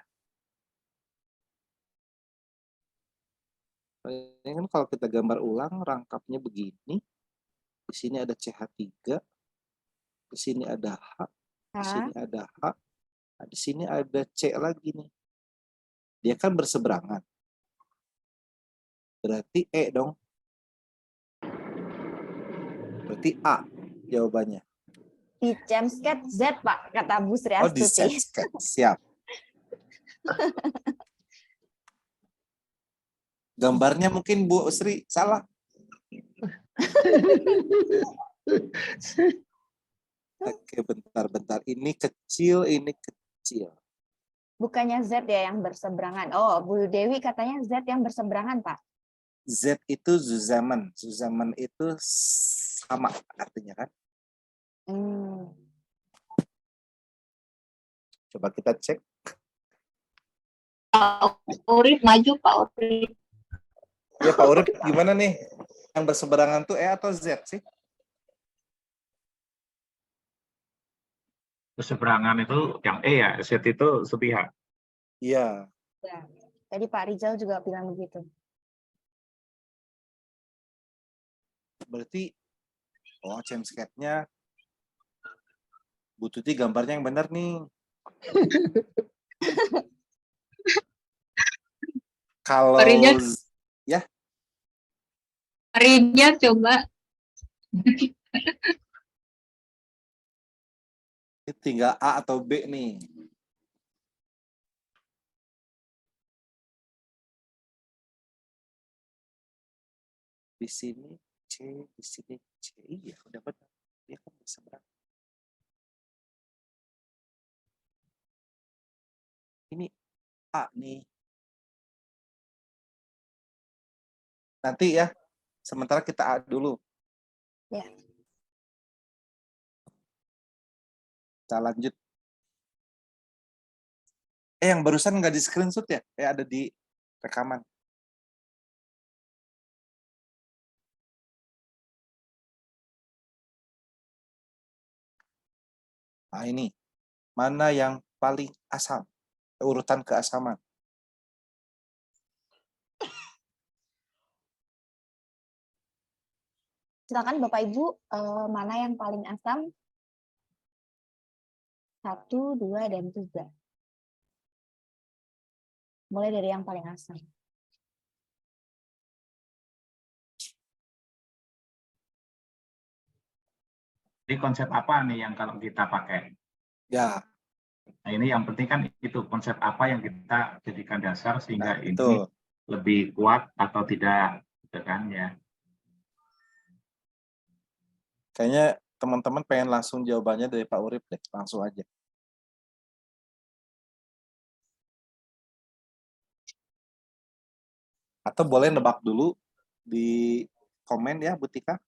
Ini kan kalau kita gambar ulang rangkapnya begini. di sini ada CH3, di sini ada H, di sini ada H, nah, di sini ada C lagi nih. Dia kan berseberangan. Berarti E dong. Berarti A jawabannya. Di Chemscat Z, Pak, kata Bu Sri Oh, di Astuti. Chemscat. Siap. Gambarnya mungkin Bu Sri salah. Oke, bentar. Ini kecil, ini kecil. Bukannya Z ya yang berseberangan. Oh, Bu Dewi katanya Z yang berseberangan, Pak. Z itu zusammen. Zusammen itu sama artinya kan? Coba kita cek. Pak Urip maju, Pak Urip. Ya Pak Urip, gimana nih? Yang berseberangan tuh E atau Z sih? Berseberangan itu yang E ya, Z itu sepihak. Iya. Ya. Tadi Pak Rizal juga bilang begitu. Berarti, oh Chemscat-nya Bu Tuti gambarnya yang benar nih. Kalau ya, Rijal coba. ini tinggal A atau B nih. Di sini C, di sini C. Iya, udah benar. Dia kan berseberangan. Ini A nih. Nanti ya, sementara kita A dulu. Ya. Kita lanjut. Yang barusan nggak di screenshot ya? Ada di rekaman. Nah ini, mana yang paling asam? Urutan keasaman. Silakan Bapak Ibu, mana yang paling asam? 1, 2, dan 3. Mulai dari yang paling asam. Jadi konsep apa nih yang kalau kita pakai? Ya. Nah ini yang penting kan itu konsep apa yang kita jadikan dasar sehingga ini betul. lebih kuat atau tidak, gitu kan ya. Kayaknya teman-teman pengen langsung jawabannya dari Pak Urip deh, langsung aja. Atau boleh nebak dulu di komen ya, Bu Tika?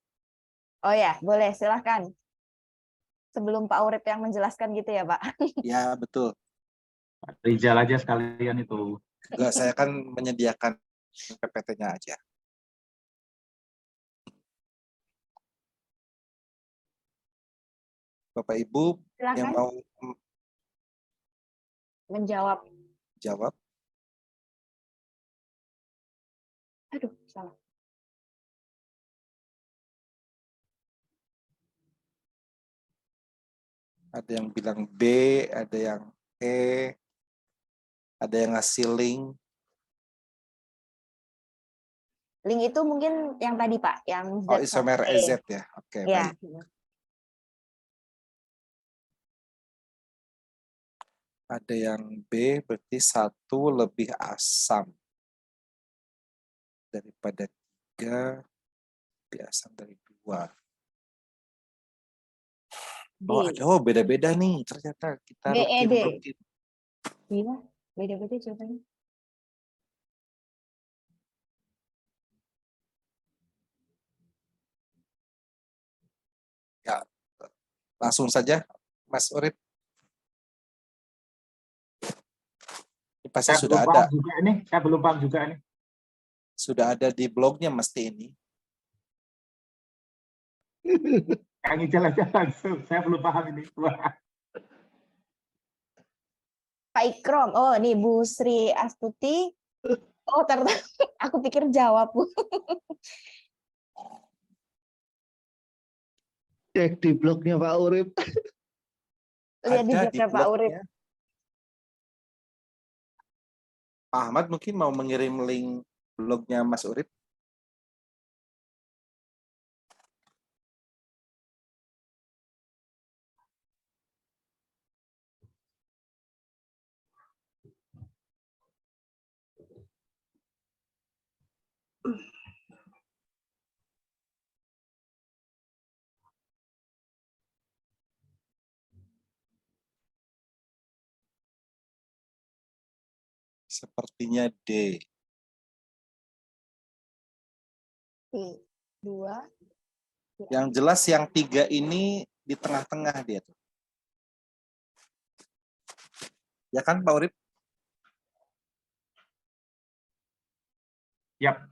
Oh ya, boleh, silahkan. Sebelum Pak Urip yang menjelaskan gitu ya, Pak? Ya, betul. Rizal aja sekalian itu. Enggak, saya kan menyediakan PPT-nya aja. Bapak Ibu Silakan. yang mau Menjawab. Jawab. Aduh, salah. Ada yang bilang B, ada yang E, ada yang ngasih link. Link itu mungkin yang tadi, Pak, yang Z. Oh, isomer EZ ya. Oke, ya. baik. Ada yang B, berarti 1 lebih asam daripada 3, lebih asam dari 2. Oh, aduh, beda-beda nih ternyata. Kita rutin. Iya, beda-beda jawabannya. Ya, langsung saja, Mas Urip. Ini pasti Saya sudah belum ada. paham juga ini. Saya belum paham juga ini. Sudah ada di blognya mesti ini. Yang ngijal aja langsung. Saya belum paham ini. Pak Ikrom, oh nih Bu Sri Astuti. Oh, ternyata aku pikir jawab, Bu. Cek di blognya Pak Urip. Lihat di Ada di blognya Pak Urip. blognya. Pak Ahmad mungkin mau mengirim link blognya Mas Urip. Sepertinya D. 2. Yang jelas yang 3 ini di tengah-tengah dia tuh. Ya kan Pak Urip? Yap.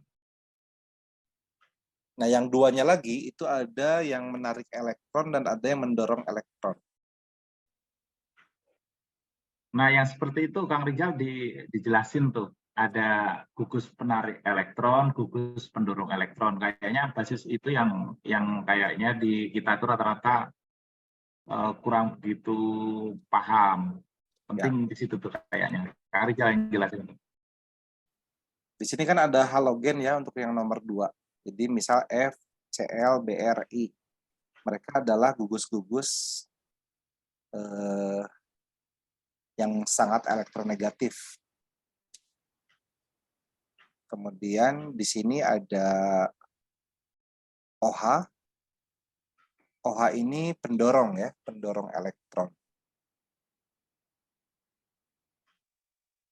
Nah yang 2-nya lagi itu ada yang menarik elektron dan ada yang mendorong elektron. Nah, yang seperti itu Kang Rizal dijelasin tuh. Ada gugus penarik elektron, gugus pendorong elektron. Kayaknya basis itu yang kayaknya di kita itu rata-rata kurang begitu paham. Penting di situ tuh kayaknya. Kang Rizal yang jelasin. Di sini kan ada halogen ya untuk yang nomor 2. Jadi misal F, Cl, Br, I. Mereka adalah gugus-gugus yang sangat elektronegatif. Kemudian di sini ada OH. OH ini pendorong ya, pendorong elektron.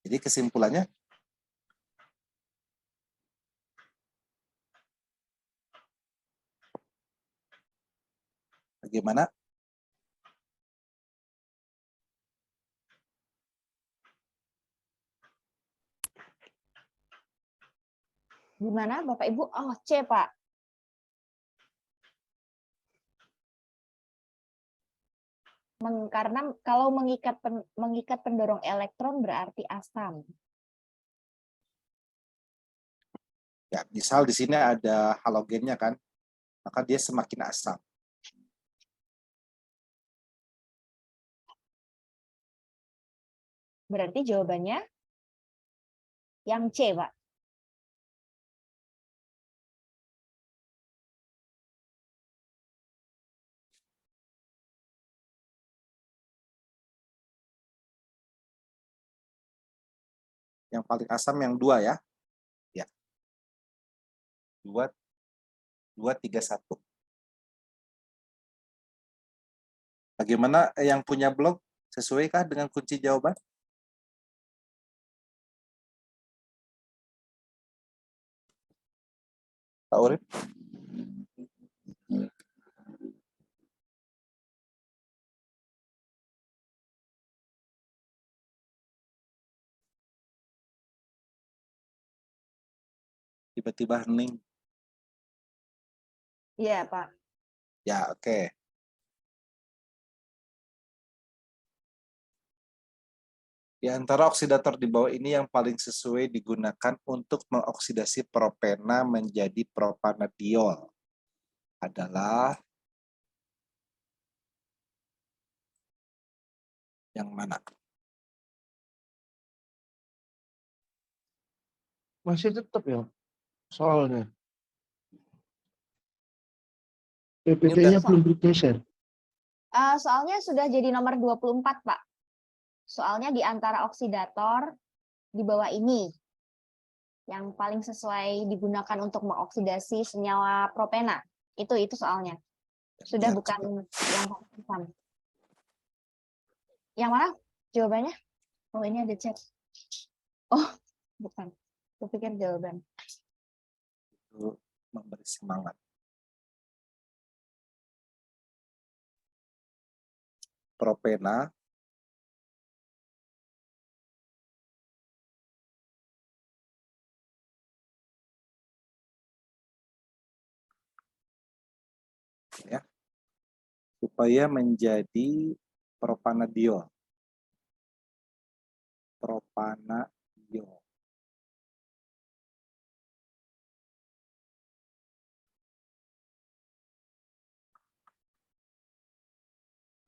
Jadi kesimpulannya bagaimana? Gimana Bapak Ibu? Oh, C, Pak. Karena kalau mengikat pendorong elektron berarti asam. Ya, misal di sini ada halogennya kan, maka dia semakin asam. Berarti jawabannya yang C, Pak. Yang paling asam yang 2 ya. Ya. 2, 3, 1. Bagaimana yang punya blog? Sesuaikah dengan kunci jawaban? Pak Urip? Tiba-tiba hening. Iya, Pak. Ya, oke. Di antara oksidator di bawah ini yang paling sesuai digunakan untuk mengoksidasi propena menjadi propanediol adalah yang mana? Masih tetap ya soalnya. PPT-nya belum bergeser. Soalnya sudah jadi nomor 24, Pak. Soalnya di antara oksidator di bawah ini yang paling sesuai digunakan untuk mengoksidasi senyawa propena. Itu soalnya. Sudah bukan yang asam. Yang mana jawabannya? Oh, ini ada chat. Oh, bukan. Aku pikir jawaban. Itu memberi semangat. Propena ya, supaya menjadi propanediol. Propanediol.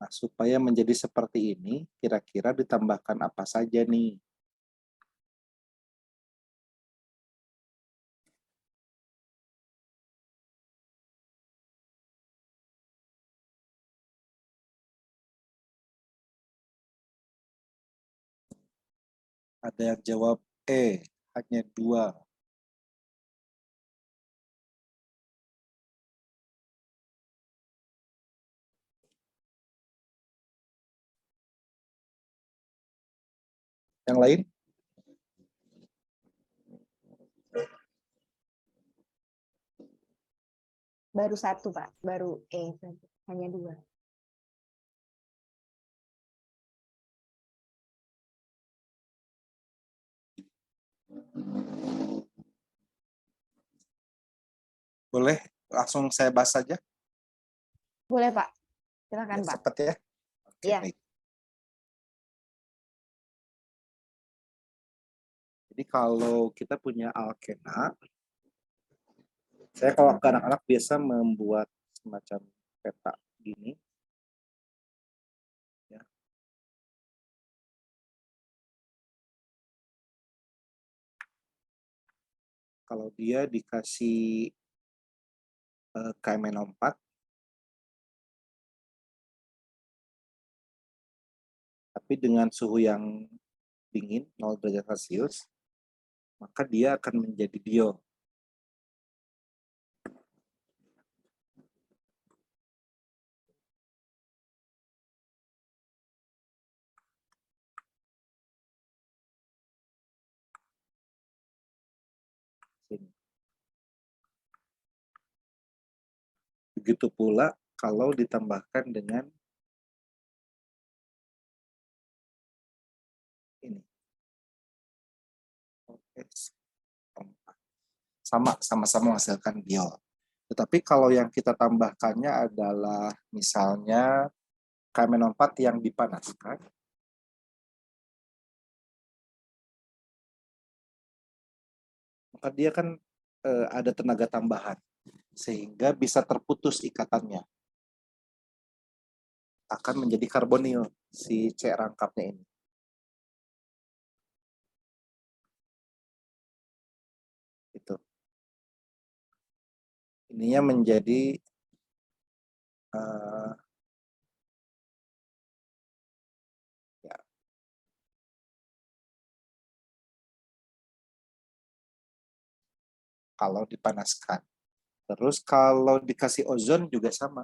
Nah, supaya menjadi seperti ini, kira-kira ditambahkan apa saja nih? Ada yang jawab E, hanya 2. Yang lain? Baru 1, Pak. Baru E, hanya 2. Boleh langsung saya bahas saja? Boleh, Pak. Silakan, Pak. Cepat ya. Oke, Ya. baik. Jadi kalau kita punya alkena, saya kalau ke anak-anak biasa membuat semacam peta gini. Ya. Kalau dia dikasih KMNO4, tapi dengan suhu yang dingin, 0 derajat Celcius, maka dia akan menjadi diol. Begitu pula kalau ditambahkan dengan ini. Sama-sama menghasilkan diol. Tetapi kalau yang kita tambahkannya adalah misalnya KMNO4 yang dipanaskan, maka dia kan ada tenaga tambahan, sehingga bisa terputus ikatannya. Akan menjadi karbonil, si C rangkapnya ini. Itu. Ininya menjadi ya. Kalau dipanaskan. Terus kalau dikasih ozon juga sama.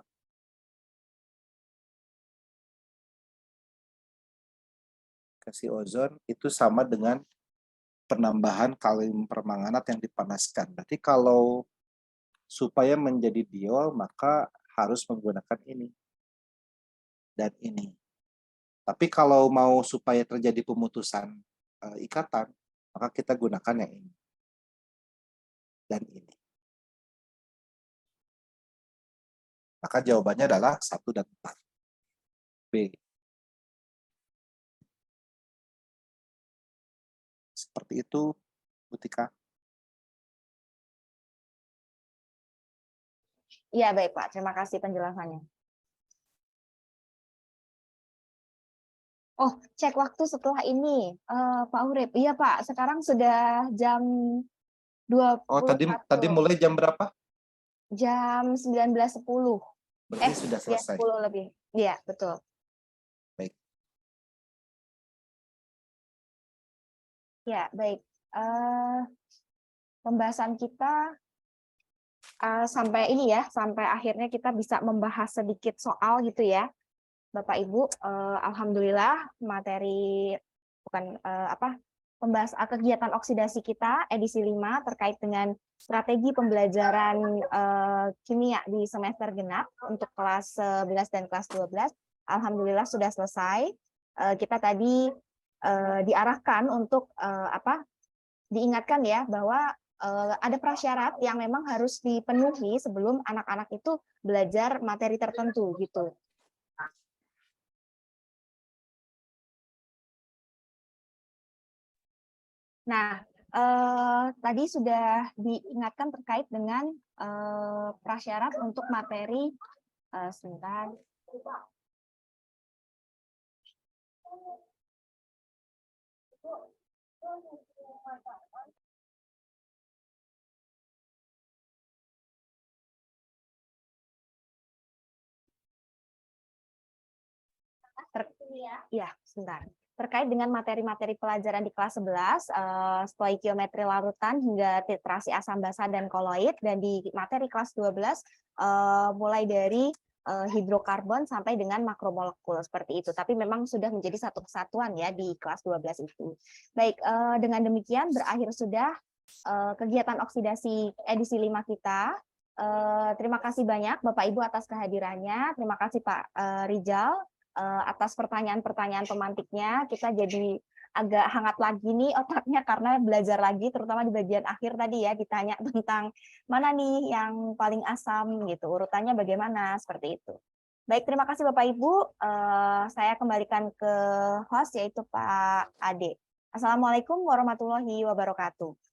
Kasih ozon itu sama dengan penambahan kalium permanganat yang dipanaskan. Berarti kalau supaya menjadi diol, maka harus menggunakan ini dan ini. Tapi kalau mau supaya terjadi pemutusan ikatan, maka kita gunakan yang ini dan ini. Maka jawabannya adalah 1 dan 4. B. Seperti itu, Bu Tika. Iya, baik, Pak. Terima kasih penjelasannya. Oh, cek waktu setelah ini, Pak Urip. Iya, Pak. Sekarang sudah jam 20. Oh, tadi mulai jam berapa? Jam 19.10. Berarti sudah selesai. 10 lebih. Iya, betul. Baik. Ya, baik. Pembahasan kita sampai ini ya, sampai akhirnya kita bisa membahas sedikit soal gitu ya. Bapak Ibu, alhamdulillah materi kegiatan oksidasi kita edisi 5 terkait dengan strategi pembelajaran kimia di semester genap untuk kelas 11 dan kelas 12 alhamdulillah sudah selesai. Kita tadi diarahkan untuk diingatkan ya bahwa ada prasyarat yang memang harus dipenuhi sebelum anak-anak itu belajar materi tertentu gitu. Nah, tadi sudah diingatkan terkait dengan prasyarat untuk materi sebentar. Ya, sebentar. Terkait dengan materi-materi pelajaran di kelas 11, stoikiometri larutan hingga titrasi asam basa dan koloid, dan di materi kelas 12 mulai dari hidrokarbon sampai dengan makromolekul seperti itu. Tapi memang sudah menjadi satu kesatuan ya di kelas 12 itu. Baik, dengan demikian berakhir sudah kegiatan oksidasi edisi 5 kita. Terima kasih banyak Bapak Ibu atas kehadirannya. Terima kasih Pak Rizal atas pertanyaan-pertanyaan pemantiknya. Kita jadi agak hangat lagi nih otaknya karena belajar lagi, terutama di bagian akhir tadi ya, ditanya tentang mana nih yang paling asam gitu, urutannya bagaimana, seperti itu. Baik, terima kasih Bapak Ibu. Saya kembalikan ke host yaitu Pak Ade. Assalamualaikum warahmatullahi wabarakatuh.